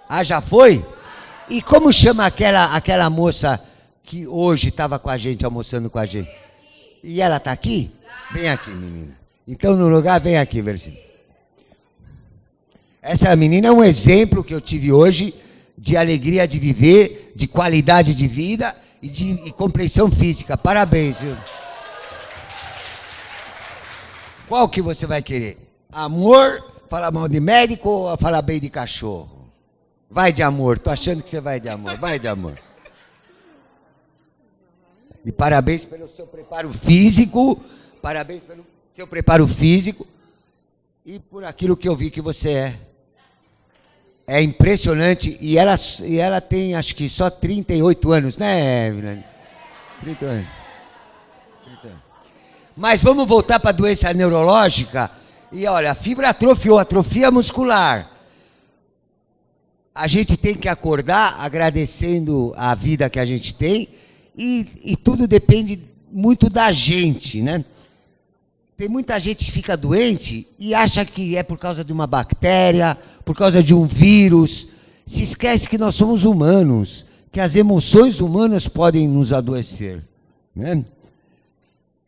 Ah, já foi? E como chama aquela moça que hoje estava com a gente, almoçando com a gente? E ela tá aqui? Vem aqui, menina. Então, no lugar, vem aqui, Versinho. Essa menina é um exemplo que eu tive hoje de alegria de viver, de qualidade de vida e de compreensão física. Parabéns, viu? Qual que você vai querer? Amor, falar mal de médico ou falar bem de cachorro? Vai de amor, tô achando que você vai de amor. Vai de amor. E parabéns pelo seu preparo físico, e por aquilo que eu vi que você é. É impressionante, e ela tem, acho que só 38 anos, né, Vilani? 30 anos. Mas vamos voltar para a doença neurológica. E olha, a fibra atrofiou, atrofia muscular. A gente tem que acordar agradecendo a vida que a gente tem, e tudo depende muito da gente, né? Tem muita gente que fica doente e acha que é por causa de uma bactéria, por causa de um vírus. Se esquece que nós somos humanos, que as emoções humanas podem nos adoecer, né?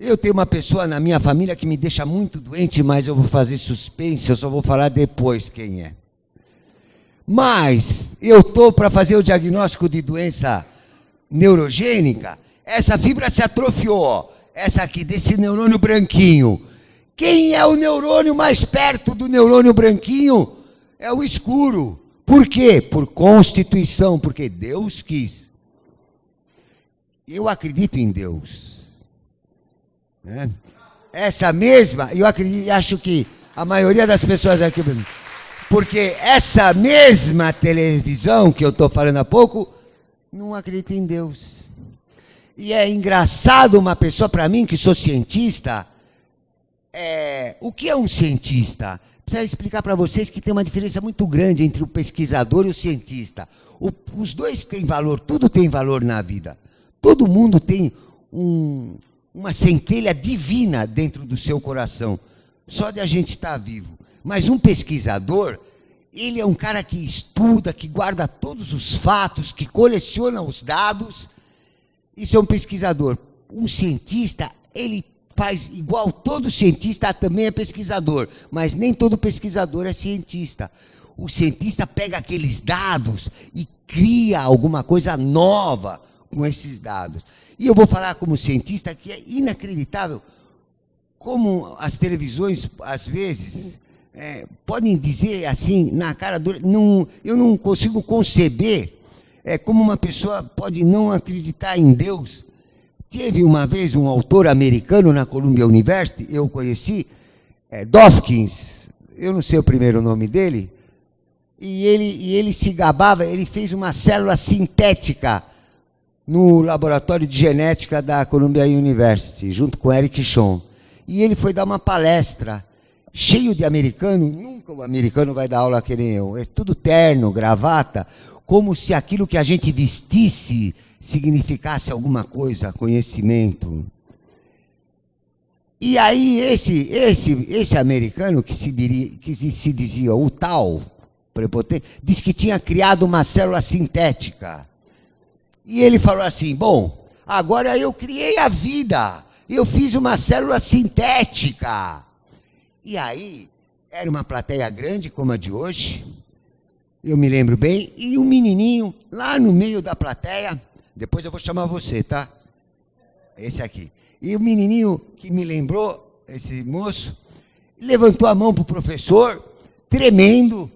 Eu tenho uma pessoa na minha família que me deixa muito doente, mas eu vou fazer suspense, eu só vou falar depois quem é. Mas eu estou para fazer o diagnóstico de doença neurogênica, essa fibra se atrofiou, essa aqui, desse neurônio branquinho. Quem é o neurônio mais perto do neurônio branquinho? É o escuro, Por quê? Por constituição, porque Deus quis. Eu acredito em Deus. Né? Essa mesma, eu acredito, acho que a maioria das pessoas aqui, porque essa mesma televisão que eu estou falando há pouco, não acredita em Deus. E é engraçado uma pessoa, para mim, que sou cientista, o que é um cientista? Precisa explicar para vocês que tem uma diferença muito grande entre o pesquisador e o cientista. Os dois têm valor, tudo tem valor na vida. Todo mundo tem uma centelha divina dentro do seu coração, só de a gente estar vivo. Mas um pesquisador, ele é um cara que estuda, que guarda todos os fatos, que coleciona os dados. Isso é um pesquisador. Um cientista, ele faz igual todo cientista, também é pesquisador, mas nem todo pesquisador é cientista. O cientista pega aqueles dados e cria alguma coisa nova com esses dados. E eu vou falar como cientista que é inacreditável como as televisões, às vezes, podem dizer assim, na cara dura, eu não consigo conceber como uma pessoa pode não acreditar em Deus. Teve uma vez um autor americano na Columbia University, eu conheci, Dawkins, eu não sei o primeiro nome dele, e ele se gabava, ele fez uma célula sintética no laboratório de genética da Columbia University, junto com Eric Schoen. E ele foi dar uma palestra, cheio de americano, nunca o americano vai dar aula que nem eu, é tudo terno, gravata, como se aquilo que a gente vestisse significasse alguma coisa, conhecimento. E aí esse americano que se dizia o tal, prepotente, disse que tinha criado uma célula sintética. E ele falou assim, bom, agora eu criei a vida, eu fiz uma célula sintética. E aí, era uma plateia grande como a de hoje, eu me lembro bem, e um menininho lá no meio da plateia, depois eu vou chamar você, tá? Esse aqui. E o menininho que me lembrou, esse moço, levantou a mão para o professor, tremendo,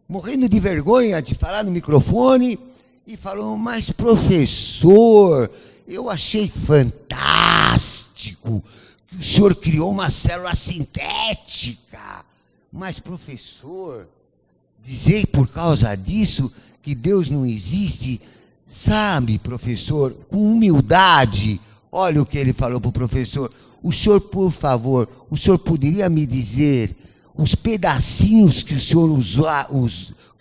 morrendo de vergonha de falar no microfone, e falou, mas professor, eu achei fantástico que o senhor criou uma célula sintética. Mas professor, dizer por causa disso que Deus não existe, sabe, professor, com humildade, olha o que ele falou para o professor, o senhor, por favor, o senhor poderia me dizer os pedacinhos que o senhor usou,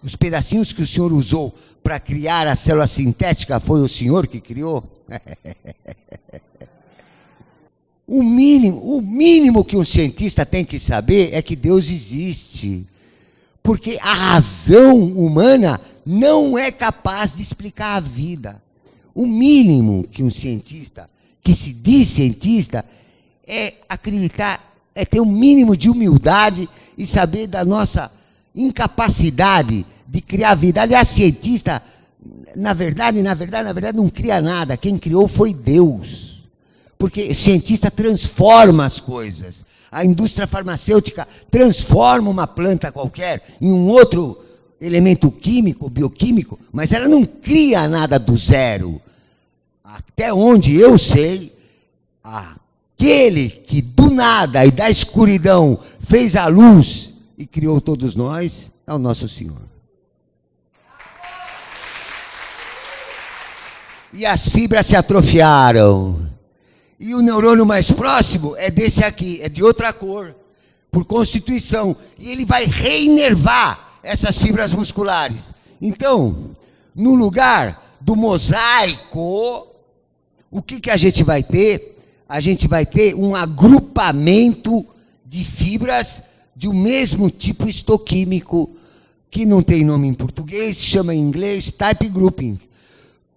os pedacinhos que o senhor usou para criar a célula sintética, foi o senhor que criou? O mínimo que um cientista tem que saber é que Deus existe. Porque a razão humana não é capaz de explicar a vida. O mínimo que um cientista, que se diz cientista, é acreditar, é ter um mínimo de humildade e saber da nossa incapacidade de criar vida. Aliás, cientista, na verdade, não cria nada. Quem criou foi Deus. Porque cientista transforma as coisas. A indústria farmacêutica transforma uma planta qualquer em um outro elemento químico, bioquímico, mas ela não cria nada do zero. Até onde eu sei, aquele que do nada e da escuridão fez a luz e criou todos nós, é o nosso Senhor. E as fibras se atrofiaram. E o neurônio mais próximo é desse aqui, é de outra cor, por constituição. E ele vai reinervar essas fibras musculares. Então, no lugar do mosaico, o que a gente vai ter? A gente vai ter um agrupamento de fibras de um mesmo tipo histoquímico, que não tem nome em português, chama em inglês type grouping.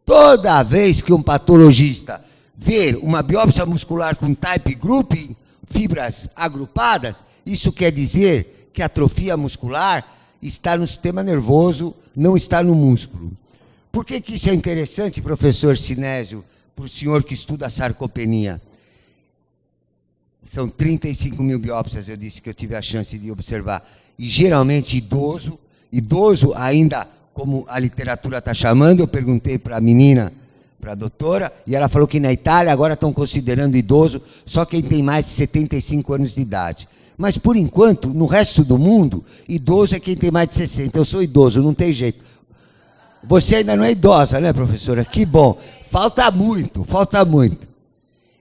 Toda vez que um patologista ver uma biópsia muscular com type grouping, fibras agrupadas, isso quer dizer que a atrofia muscular está no sistema nervoso, não está no músculo. Por que isso é interessante, professor Sinésio, para o senhor que estuda a sarcopenia? São 35 mil biópsias, eu disse que eu tive a chance de observar. E geralmente idoso ainda como a literatura está chamando. Eu perguntei para a menina, para a doutora, e ela falou que na Itália agora estão considerando idoso só quem tem mais de 75 anos de idade. Mas, por enquanto, no resto do mundo, idoso é quem tem mais de 60. Eu sou idoso, não tem jeito. Você ainda não é idosa, né, professora? Que bom. Falta muito, falta muito.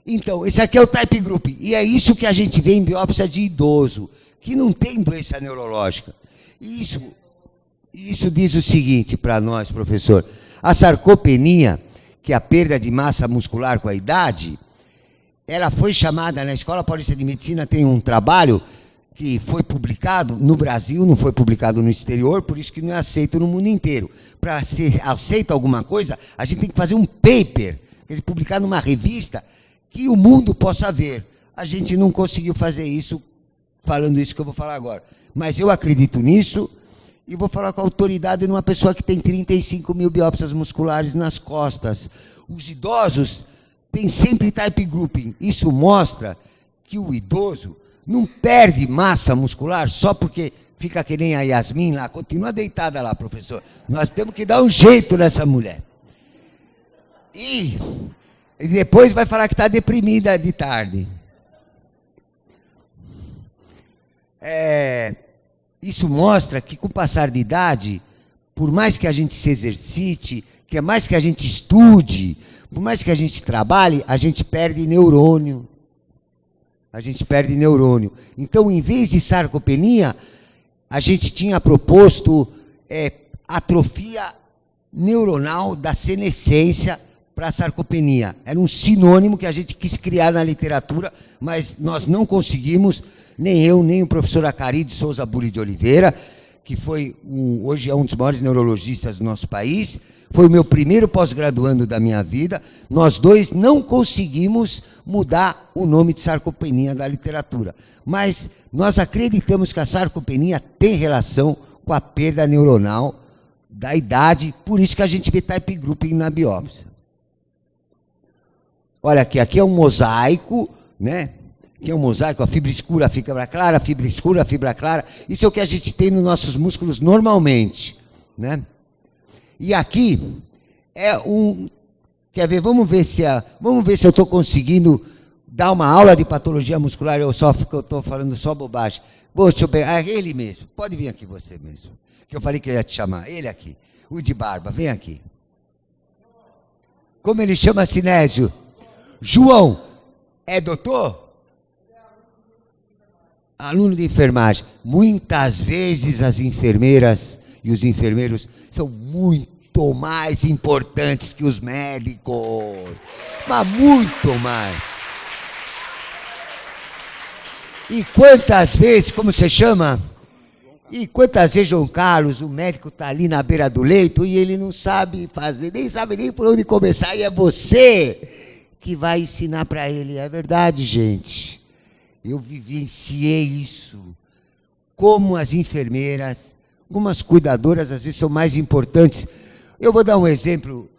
Então, esse aqui é o type group. E é isso que a gente vê em biópsia de idoso, que não tem doença neurológica. E isso diz o seguinte para nós, professor. A sarcopenia, que é a perda de massa muscular com a idade, ela foi chamada, na Escola Paulista de Medicina tem um trabalho que foi publicado no Brasil, não foi publicado no exterior, por isso que não é aceito no mundo inteiro. Para ser aceito alguma coisa, a gente tem que fazer um paper, quer dizer, publicar numa revista que o mundo possa ver. A gente não conseguiu fazer isso, falando isso que eu vou falar agora. Mas eu acredito nisso e vou falar com a autoridade de uma pessoa que tem 35 mil biópsias musculares nas costas. Os idosos tem sempre type grouping. Isso mostra que o idoso não perde massa muscular só porque fica que nem a Yasmin lá, continua deitada lá, professor. Nós temos que dar um jeito nessa mulher. E depois vai falar que está deprimida de tarde. Isso mostra que com o passar de idade, por mais que a gente se exercite, que é mais que a gente estude, por mais que a gente trabalhe, a gente perde neurônio. A gente perde neurônio. Então, em vez de sarcopenia, a gente tinha proposto atrofia neuronal da senescência para a sarcopenia. Era um sinônimo que a gente quis criar na literatura, mas nós não conseguimos, nem eu, nem o professor Acari de Souza Buri de Oliveira, que hoje é um dos maiores neurologistas do nosso país, foi o meu primeiro pós-graduando da minha vida. Nós dois não conseguimos mudar o nome de sarcopenia da literatura. Mas nós acreditamos que a sarcopenia tem relação com a perda neuronal da idade, por isso que a gente vê type grouping na biópsia. Olha aqui é um mosaico, né? Aqui é um mosaico, a fibra escura, a fibra clara, a fibra escura, a fibra clara. Isso é o que a gente tem nos nossos músculos normalmente, né? E aqui é quer ver, vamos ver se eu estou conseguindo dar uma aula de patologia muscular, eu estou falando só bobagem. Deixa eu pegar, ele mesmo, pode vir aqui você mesmo, que eu falei que eu ia te chamar, ele aqui, o de barba, vem aqui. Como ele chama, Sinésio? João, é doutor? Aluno de enfermagem. Muitas vezes as enfermeiras e os enfermeiros são muito mais importantes que os médicos, mas muito mais. E quantas vezes, como você chama? E quantas vezes, João Carlos, o médico está ali na beira do leito e ele não sabe fazer, nem sabe nem por onde começar, e é você que vai ensinar para ele. É verdade, gente. Eu vivenciei isso. Como as enfermeiras, como as cuidadoras, às vezes são mais importantes. Eu vou dar um exemplo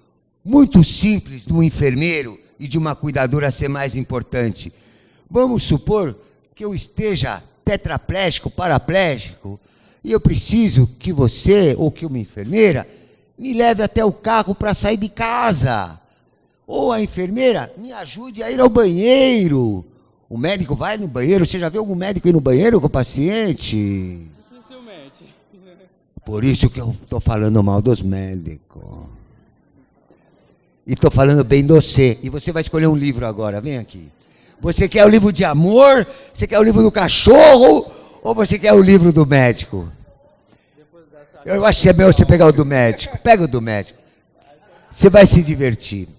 muito simples de um enfermeiro e de uma cuidadora ser mais importante. Vamos supor que eu esteja tetraplégico, paraplégico, e eu preciso que você, ou que uma enfermeira, me leve até o carro para sair de casa. Ou a enfermeira me ajude a ir ao banheiro. O médico vai no banheiro. Você já viu algum médico ir no banheiro com o paciente? Dificilmente. Por isso que eu estou falando mal dos médicos. E estou falando bem de você. E você vai escolher um livro agora, vem aqui. Você quer o livro de amor? Você quer o livro do cachorro? Ou você quer o livro do médico? Eu acho que é melhor você pegar o do médico. Pega o do médico. Você vai se divertir.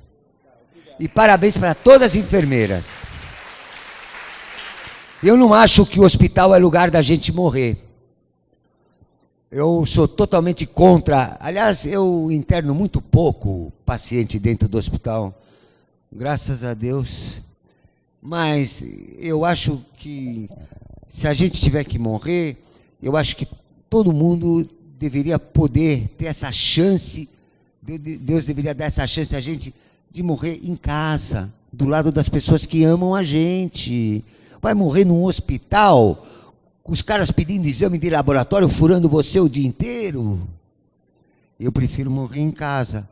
E parabéns para todas as enfermeiras. Eu não acho que o hospital é lugar da gente morrer. Eu sou totalmente contra. Aliás, eu interno muito pouco paciente dentro do hospital. Graças a Deus. Mas eu acho que se a gente tiver que morrer, eu acho que todo mundo deveria poder ter essa chance, Deus deveria dar essa chance a gente de morrer em casa, do lado das pessoas que amam a gente. Vai morrer num hospital, os caras pedindo exame de laboratório, furando você o dia inteiro. Eu prefiro morrer em casa.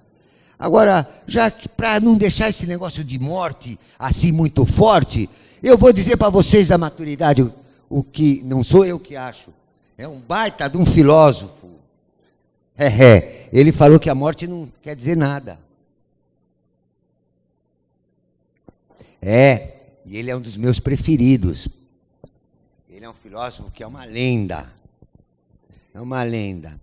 Agora, já que para não deixar esse negócio de morte assim muito forte, eu vou dizer para vocês da maturidade o que não sou eu que acho. É um baita de um filósofo. Ele falou que a morte não quer dizer nada. E ele é um dos meus preferidos. Ele é um filósofo que é uma lenda. É uma lenda.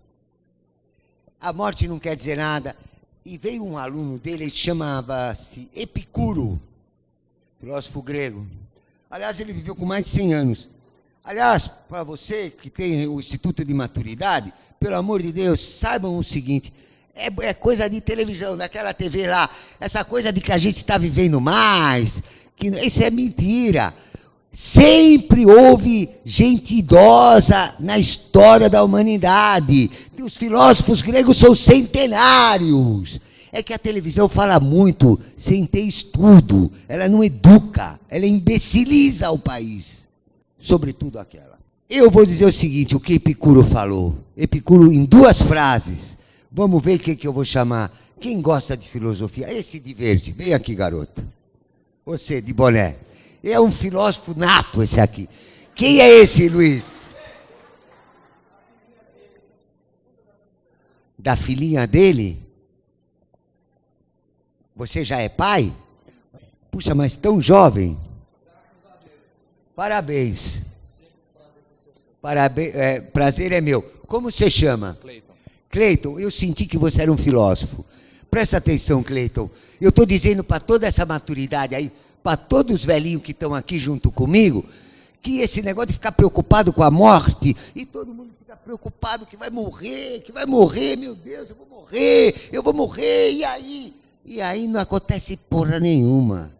A morte não quer dizer nada. E veio um aluno dele, ele chamava-se Epicuro, filósofo grego. Aliás, ele viveu com mais de 100 anos. Aliás, para você que tem o Instituto de Maturidade, pelo amor de Deus, saibam o seguinte, é coisa de televisão, daquela TV lá, essa coisa de que a gente está vivendo mais, que isso é mentira. Sempre houve gente idosa na história da humanidade. Os filósofos gregos são centenários. É que a televisão fala muito sem ter estudo. Ela não educa, ela imbeciliza o país. Sobretudo aquela. Eu vou dizer o seguinte, o que Epicuro falou. Epicuro em 2 frases. Vamos ver o que eu vou chamar. Quem gosta de filosofia? Esse de verde. Vem aqui, garoto. Você, de boné. É um filósofo nato esse aqui. Quem é esse, Luiz? Da filhinha dele? Você já é pai? Puxa, mas tão jovem. Parabéns. Parabéns, prazer é meu. Como você chama? Cleiton. Cleiton, eu senti que você era um filósofo. Presta atenção, Cleiton. Eu estou dizendo para toda essa maturidade aí, para todos os velhinhos que estão aqui junto comigo, que esse negócio de ficar preocupado com a morte, e todo mundo fica preocupado que vai morrer, meu Deus, eu vou morrer, e aí? E aí não acontece porra nenhuma.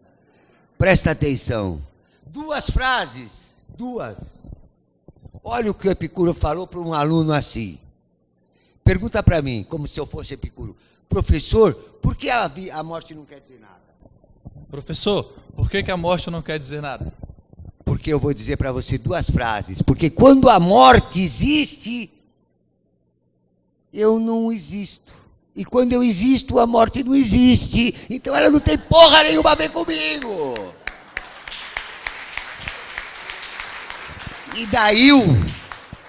Presta atenção. 2 frases, 2. Olha o que o Epicuro falou para um aluno assim. Pergunta para mim, como se eu fosse Epicuro. Professor, por que a morte não quer dizer nada? Professor, por que a morte não quer dizer nada? Porque eu vou dizer para você 2 frases. Porque quando a morte existe, eu não existo. E quando eu existo, a morte não existe. Então ela não tem porra nenhuma a ver comigo.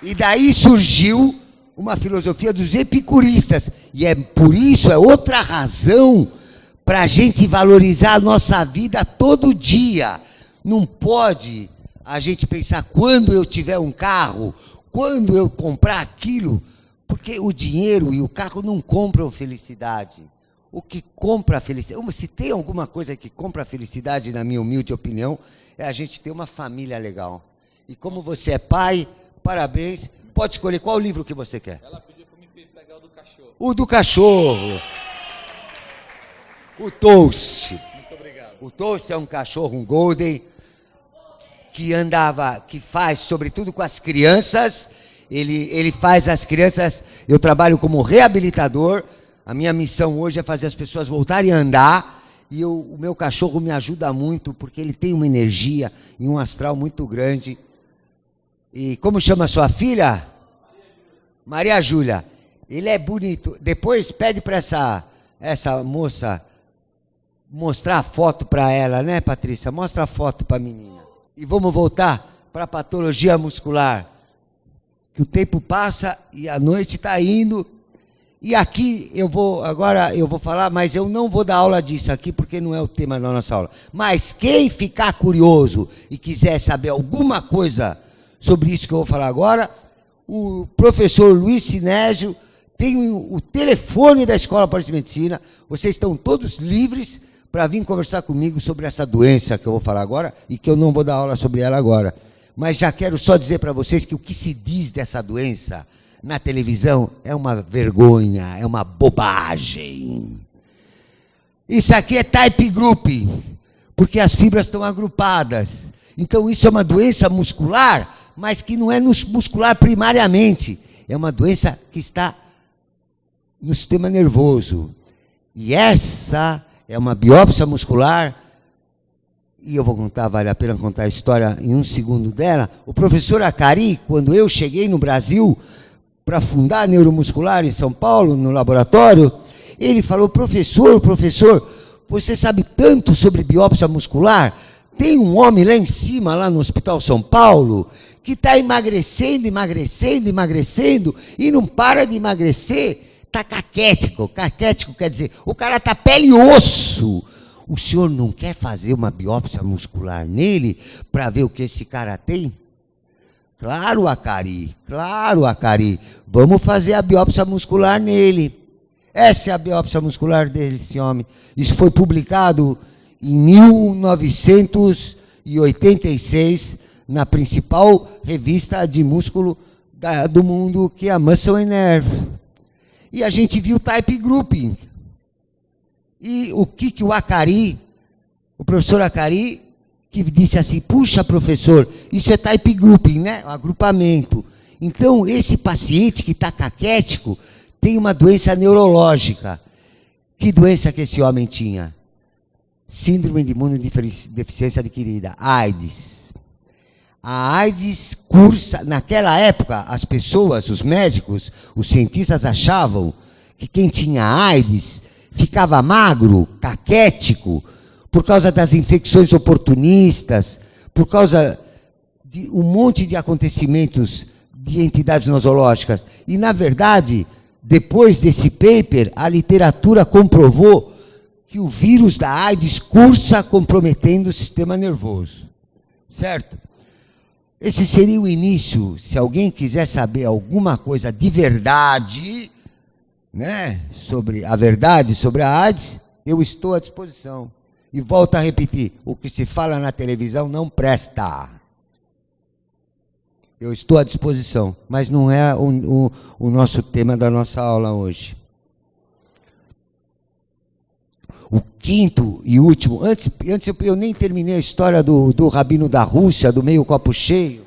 E daí surgiu uma filosofia dos epicuristas. E é por isso, é outra razão para a gente valorizar a nossa vida todo dia. Não pode a gente pensar quando eu tiver um carro, quando eu comprar aquilo, porque o dinheiro e o carro não compram felicidade. O que compra a felicidade, se tem alguma coisa que compra a felicidade, na minha humilde opinião, é a gente ter uma família legal. E como você é pai, parabéns, pode escolher qual livro que você quer. Ela pediu para me pegar o do cachorro. O do cachorro. O Toast. Muito obrigado. O Toast é um cachorro, um golden, que faz sobretudo com as crianças. Ele faz as crianças, eu trabalho como reabilitador, a minha missão hoje é fazer as pessoas voltarem a andar, e o meu cachorro me ajuda muito, porque ele tem uma energia e um astral muito grande. E como chama sua filha? Maria Júlia. Ele é bonito. Depois pede para essa moça mostrar a foto para ela, né, Patrícia? Mostra a foto para a menina. E vamos voltar para a patologia muscular. Que o tempo passa e a noite está indo. E aqui agora eu vou falar, mas eu não vou dar aula disso aqui, porque não é o tema da nossa aula. Mas quem ficar curioso e quiser saber alguma coisa sobre isso que eu vou falar agora, o professor Luiz Sinésio tem o telefone da Escola Paulista de Medicina. Vocês estão todos livres para vir conversar comigo sobre essa doença que eu vou falar agora, e que eu não vou dar aula sobre ela agora. Mas já quero só dizer para vocês que o que se diz dessa doença na televisão é uma vergonha, é uma bobagem. Isso aqui é type group, porque as fibras estão agrupadas. Então isso é uma doença muscular, mas que não é muscular primariamente. É uma doença que está no sistema nervoso. E essa é uma biópsia muscular. E eu vou contar, vale a pena contar a história em um segundo dela. O professor Acari, quando eu cheguei no Brasil, para fundar a neuromuscular em São Paulo, no laboratório, ele falou, professor, você sabe tanto sobre biópsia muscular? Tem um homem lá em cima, lá no Hospital São Paulo, que está emagrecendo, e não para de emagrecer, está caquético. Caquético quer dizer, o cara está pele e osso. O senhor não quer fazer uma biópsia muscular nele para ver o que esse cara tem? Claro, Acari. Vamos fazer a biópsia muscular nele. Essa é a biópsia muscular desse homem. Isso foi publicado em 1986 na principal revista de músculo do mundo, que é a Muscle and Nerve. E a gente viu type grouping. E o que o Acari, o professor Acari, que disse assim, puxa, professor, isso é type grouping, né? Agrupamento. Então, esse paciente que está caquético tem uma doença neurológica. Que doença que esse homem tinha? Síndrome de imunodeficiência adquirida, AIDS. A AIDS cursa, naquela época, as pessoas, os médicos, os cientistas achavam que quem tinha AIDS ficava magro, caquético, por causa das infecções oportunistas, por causa de um monte de acontecimentos de entidades nosológicas. E, na verdade, depois desse paper, a literatura comprovou que o vírus da AIDS cursa comprometendo o sistema nervoso. Certo? Esse seria o início. Se alguém quiser saber alguma coisa de verdade, né, sobre a verdade sobre a AIDS, eu estou à disposição. E volto a repetir, o que se fala na televisão não presta. Eu estou à disposição, mas não é o nosso tema da nossa aula hoje. O quinto e último, antes eu nem terminei a história do rabino da Rússia, do meio copo cheio.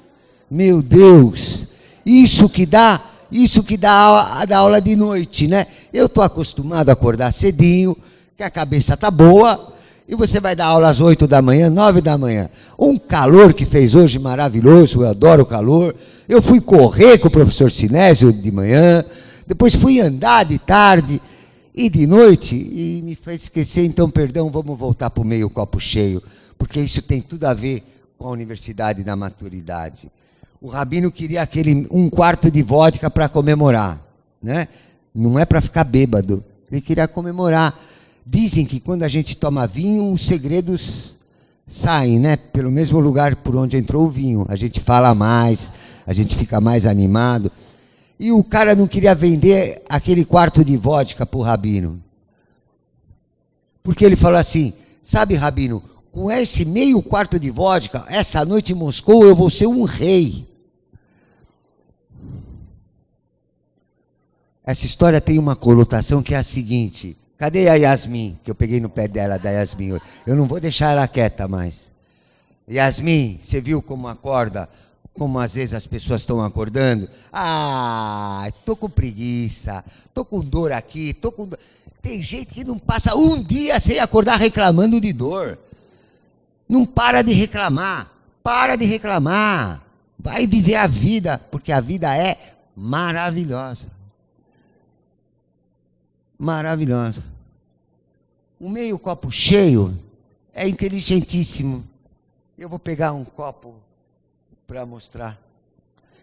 Meu Deus, isso que dá a aula de noite, né? Eu estou acostumado a acordar cedinho, que a cabeça está boa, e você vai dar aula às 8 da manhã, 9 da manhã. Um calor que fez hoje maravilhoso, eu adoro o calor. Eu fui correr com o professor Sinésio de manhã, depois fui andar de tarde e de noite, e me fez esquecer, então, perdão, vamos voltar para o meio copo cheio, porque isso tem tudo a ver com a universidade da maturidade. O rabino queria um quarto de vodka para comemorar, né? Não é para ficar bêbado, ele queria comemorar. Dizem que quando a gente toma vinho, os segredos saem, né? Pelo mesmo lugar por onde entrou o vinho. A gente fala mais, a gente fica mais animado. E o cara não queria vender aquele quarto de vodka para o rabino. Porque ele falou assim, sabe, rabino, com esse meio quarto de vodka, essa noite em Moscou eu vou ser um rei. Essa história tem uma conotação que é a seguinte. Cadê a Yasmin? Que eu peguei no pé dela, da Yasmin. Eu não vou deixar ela quieta mais. Yasmin, você viu como acorda? Como às vezes as pessoas estão acordando? Ah, tô com preguiça, tô com dor aqui, tô com dor. Tem gente que não passa um dia sem acordar reclamando de dor. Não para de reclamar, Vai viver a vida, porque a vida é maravilhosa. Maravilhosa. O meio copo cheio é inteligentíssimo. Eu vou pegar um copo para mostrar.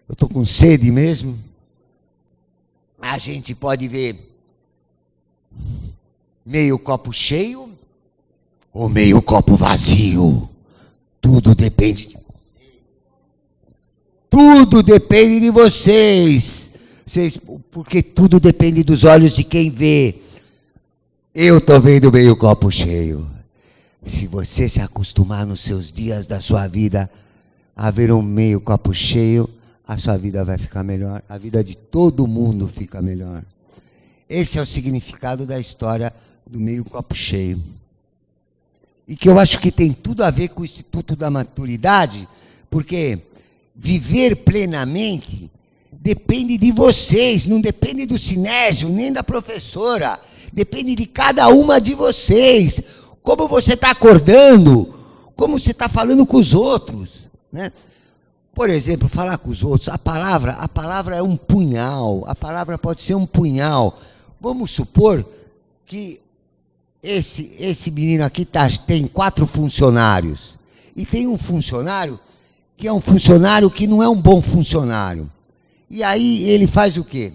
Eu estou com sede mesmo. A gente pode ver meio copo cheio ou meio copo vazio. Tudo depende de vocês. Tudo depende de vocês. Porque tudo depende dos olhos de quem vê. Eu estou vendo meio copo cheio. Se você se acostumar nos seus dias da sua vida a ver um meio copo cheio, a sua vida vai ficar melhor. A vida de todo mundo fica melhor. Esse é o significado da história do meio copo cheio. E que eu acho que tem tudo a ver com o Instituto da Maturidade, porque viver plenamente depende de vocês, não depende do Sinésio, nem da professora. Depende de cada uma de vocês. Como você está acordando, como você está falando com os outros, né? Por exemplo, falar com os outros, a palavra é um punhal, a palavra pode ser um punhal. Vamos supor que esse menino aqui tem 4 funcionários, e tem um funcionário que é um funcionário que não é um bom funcionário. E aí ele faz o quê?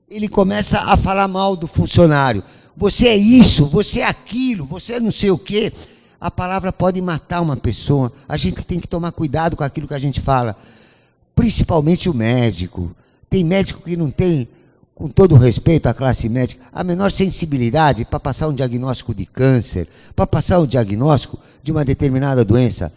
Ele começa a falar mal do funcionário. Você é isso, você é aquilo, você é não sei o quê. A palavra pode matar uma pessoa. A gente tem que tomar cuidado com aquilo que a gente fala. Principalmente o médico. Tem médico que não tem, com todo respeito à classe médica, a menor sensibilidade para passar um diagnóstico de câncer, para passar um diagnóstico de uma determinada doença.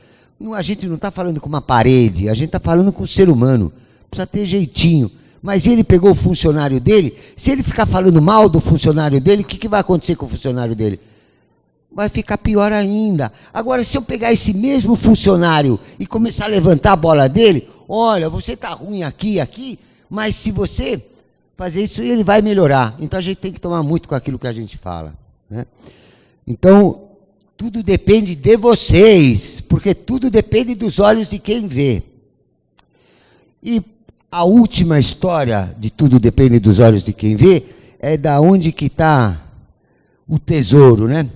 A gente não está falando com uma parede, a gente está falando com o ser humano. Precisa ter jeitinho. Mas ele pegou o funcionário dele, se ele ficar falando mal do funcionário dele, o que vai acontecer com o funcionário dele? Vai ficar pior ainda. Agora, se eu pegar esse mesmo funcionário e começar a levantar a bola dele, olha, você está ruim aqui, mas se você fazer isso, ele vai melhorar. Então, a gente tem que tomar muito com aquilo que a gente fala, né? Então, tudo depende de vocês, porque tudo depende dos olhos de quem vê. E a última história de tudo depende dos olhos de quem vê é da onde que está o tesouro, né?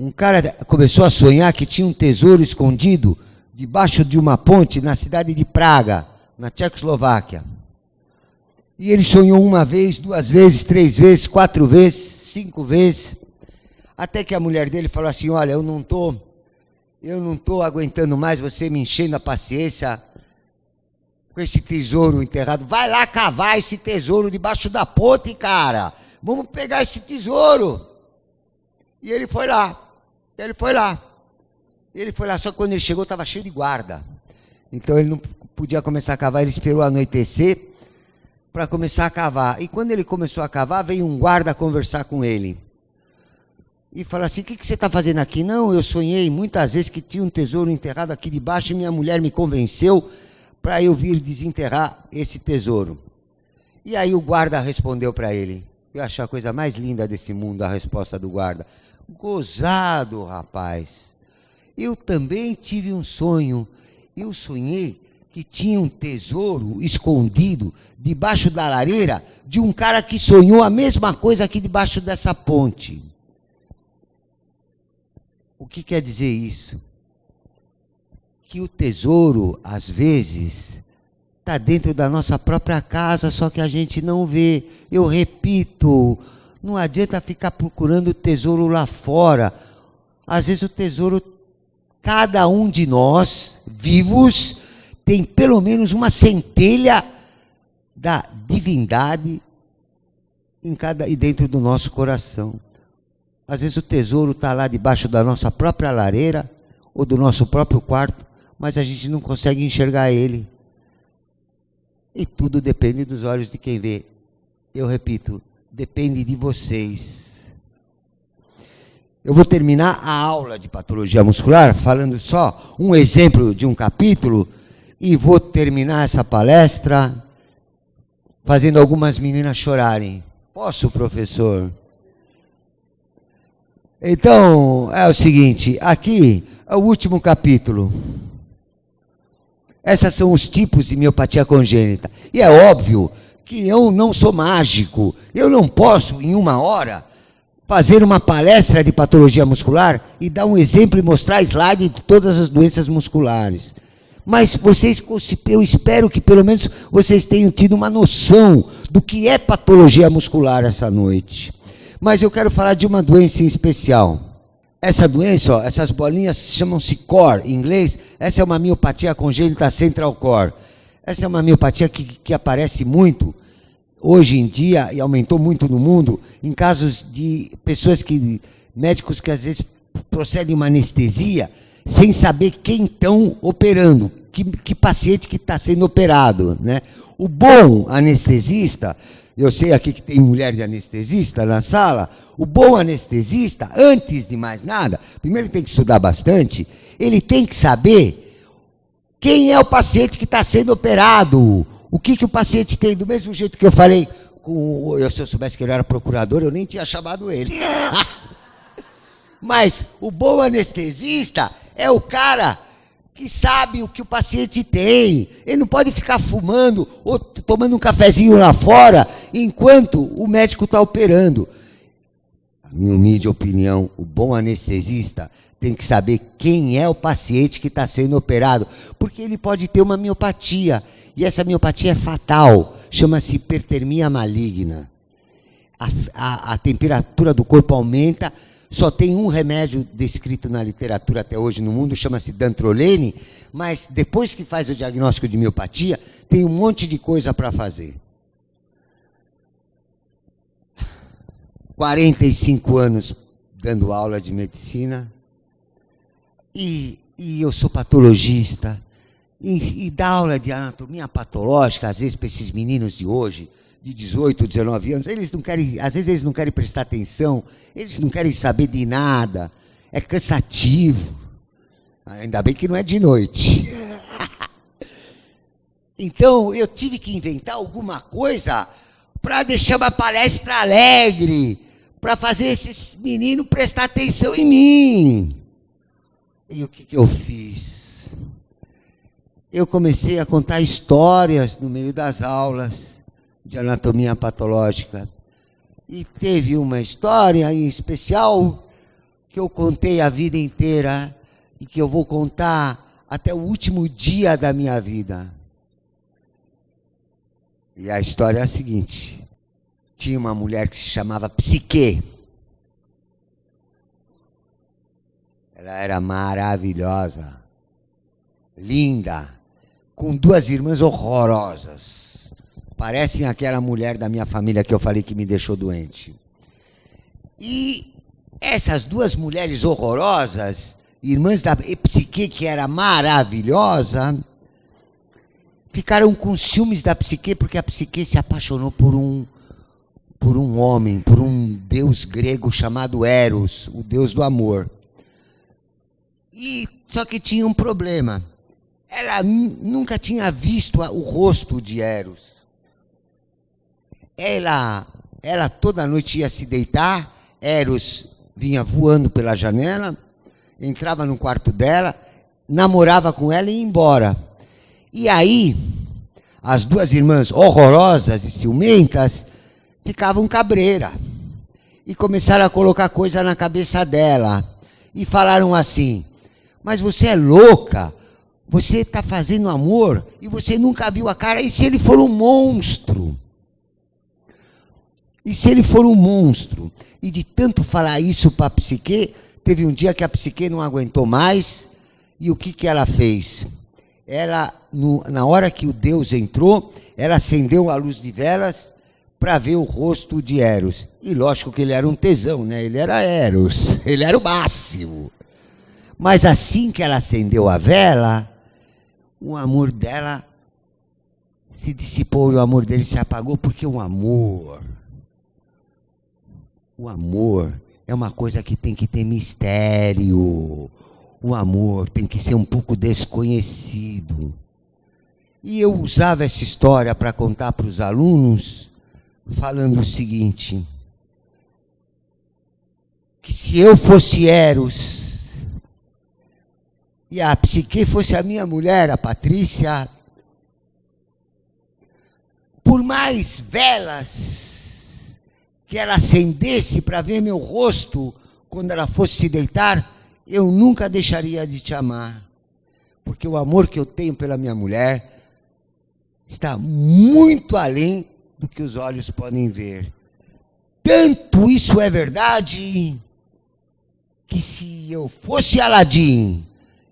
Um cara começou a sonhar que tinha um tesouro escondido debaixo de uma ponte na cidade de Praga, na Tchecoslováquia. E ele sonhou 1 vez, 2 vezes, 3 vezes, 4 vezes, 5 vezes, até que a mulher dele falou assim: olha, eu não tô aguentando mais você me enchendo a paciência com esse tesouro enterrado. Vai lá cavar esse tesouro debaixo da ponte, cara. Vamos pegar esse tesouro. E ele foi lá. Só que quando ele chegou estava cheio de guarda. Então ele não podia começar a cavar, ele esperou anoitecer para começar a cavar. E quando ele começou a cavar, veio um guarda conversar com ele. E falou assim: o que você está fazendo aqui? Não, eu sonhei muitas vezes que tinha um tesouro enterrado aqui debaixo e minha mulher me convenceu para eu vir desenterrar esse tesouro. E aí o guarda respondeu para ele. Eu achei a coisa mais linda desse mundo, a resposta do guarda. Gozado, rapaz. Eu também tive um sonho. Eu sonhei que tinha um tesouro escondido debaixo da lareira de um cara que sonhou a mesma coisa aqui debaixo dessa ponte. O que quer dizer isso? Que o tesouro, às vezes, está dentro da nossa própria casa, só que a gente não vê. Eu repito, não adianta ficar procurando o tesouro lá fora. Às vezes o tesouro, cada um de nós, vivos, tem pelo menos uma centelha da divindade e dentro do nosso coração. Às vezes o tesouro está lá debaixo da nossa própria lareira ou do nosso próprio quarto, mas a gente não consegue enxergar ele. E tudo depende dos olhos de quem vê. Eu repito, depende de vocês. Eu vou terminar a aula de patologia muscular falando só um exemplo de um capítulo e vou terminar essa palestra fazendo algumas meninas chorarem. Posso, professor? Então, é o seguinte, aqui é o último capítulo. Esses são os tipos de miopatia congênita. E é óbvio que eu não sou mágico. Eu não posso, em 1 hora, fazer uma palestra de patologia muscular e dar um exemplo e mostrar slide de todas as doenças musculares. Mas vocês, eu espero que pelo menos vocês tenham tido uma noção do que é patologia muscular essa noite. Mas eu quero falar de uma doença em especial. Essa doença, ó, essas bolinhas chamam-se core em inglês. Essa é uma miopatia congênita central core. Essa é uma miopatia que aparece muito hoje em dia e aumentou muito no mundo em casos de pessoas médicos que às vezes procedem uma anestesia sem saber quem estão operando, que paciente que está sendo operado, né? O bom anestesista, eu sei aqui que tem mulher de anestesista na sala, o bom anestesista, antes de mais nada, primeiro ele tem que estudar bastante, ele tem que saber quem é o paciente que está sendo operado, o que o paciente tem, do mesmo jeito que eu falei, se eu soubesse que ele era procurador, eu nem tinha chamado ele. Mas o bom anestesista é o cara que sabe o que o paciente tem. Ele não pode ficar fumando ou tomando um cafezinho lá fora enquanto o médico está operando. A minha humilde opinião, o bom anestesista tem que saber quem é o paciente que está sendo operado, porque ele pode ter uma miopatia, e essa miopatia é fatal, chama-se hipertermia maligna. A temperatura do corpo aumenta, só tem um remédio descrito na literatura até hoje no mundo, chama-se dantrolene, mas depois que faz o diagnóstico de miopatia, tem um monte de coisa para fazer. 45 anos dando aula de medicina, e eu sou patologista, e dá aula de anatomia patológica, às vezes para esses meninos de hoje, de 18, 19 anos, eles não querem, às vezes eles não querem prestar atenção, eles não querem saber de nada, é cansativo, ainda bem que não é de noite. Então eu tive que inventar alguma coisa para deixar uma palestra alegre, para fazer esses meninos prestar atenção em mim. E o que eu fiz? Eu comecei a contar histórias no meio das aulas de anatomia patológica. E teve uma história em especial que eu contei a vida inteira e que eu vou contar até o último dia da minha vida. E a história é a seguinte: tinha uma mulher que se chamava Psique. Ela era maravilhosa, linda, com duas irmãs horrorosas. Parecem aquela mulher da minha família que eu falei que me deixou doente. E essas duas mulheres horrorosas, irmãs da Psique, que era maravilhosa, ficaram com ciúmes da Psique, porque a Psique se apaixonou por um homem, por um deus grego chamado Eros, o deus do amor. E só que tinha um problema. Ela nunca tinha visto o rosto de Eros. Ela toda noite ia se deitar, Eros vinha voando pela janela, entrava no quarto dela, namorava com ela e ia embora. E aí, as duas irmãs horrorosas e ciumentas ficavam cabreira e começaram a colocar coisa na cabeça dela e falaram assim: mas você é louca, você está fazendo amor e você nunca viu a cara, e se ele for um monstro? E se ele for um monstro? E de tanto falar isso para a Psique, teve um dia que a Psique não aguentou mais, e o que ela fez? Ela, na hora que o Deus entrou, ela acendeu a luz de velas para ver o rosto de Eros. E lógico que ele era um tesão, né? Ele era Eros, ele era o máximo. Mas assim que ela acendeu a vela, o amor dela se dissipou e o amor dele se apagou, porque o amor é uma coisa que tem que ter mistério. O amor tem que ser um pouco desconhecido. E eu usava essa história para contar para os alunos, falando o seguinte: que se eu fosse Eros e a Psique fosse a minha mulher, a Patrícia, por mais velas que ela acendesse para ver meu rosto quando ela fosse se deitar, eu nunca deixaria de te amar, porque o amor que eu tenho pela minha mulher está muito além do que os olhos podem ver. Tanto isso é verdade que se eu fosse Aladim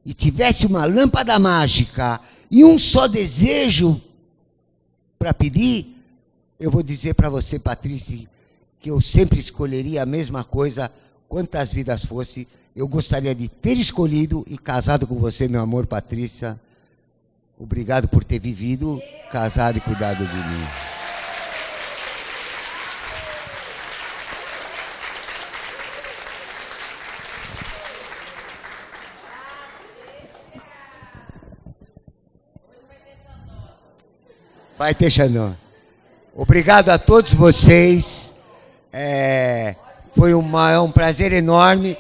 e tivesse uma lâmpada mágica e um só desejo para pedir, eu vou dizer para você, Patrícia, que eu sempre escolheria a mesma coisa, quantas vidas fosse. Eu gostaria de ter escolhido e casado com você, meu amor, Patrícia. Obrigado por ter vivido, casado e cuidado de mim. Vai ter Xandão. Obrigado a todos vocês. Foi um prazer enorme.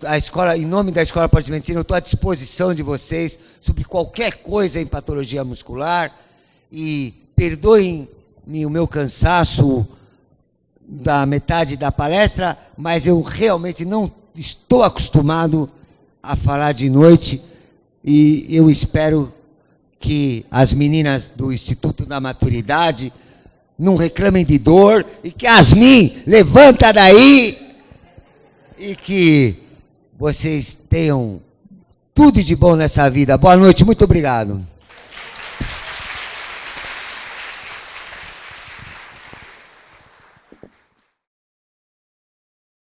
a escola, em nome da Escola Pós de Medicina, eu estou à disposição de vocês sobre qualquer coisa em patologia muscular e perdoem-me o meu cansaço da metade da palestra, mas eu realmente não estou acostumado a falar de noite e eu espero que as meninas do Instituto da Maturidade não reclamem de dor e que Yasmin levanta daí e que vocês tenham tudo de bom nessa vida. Boa noite, muito obrigado.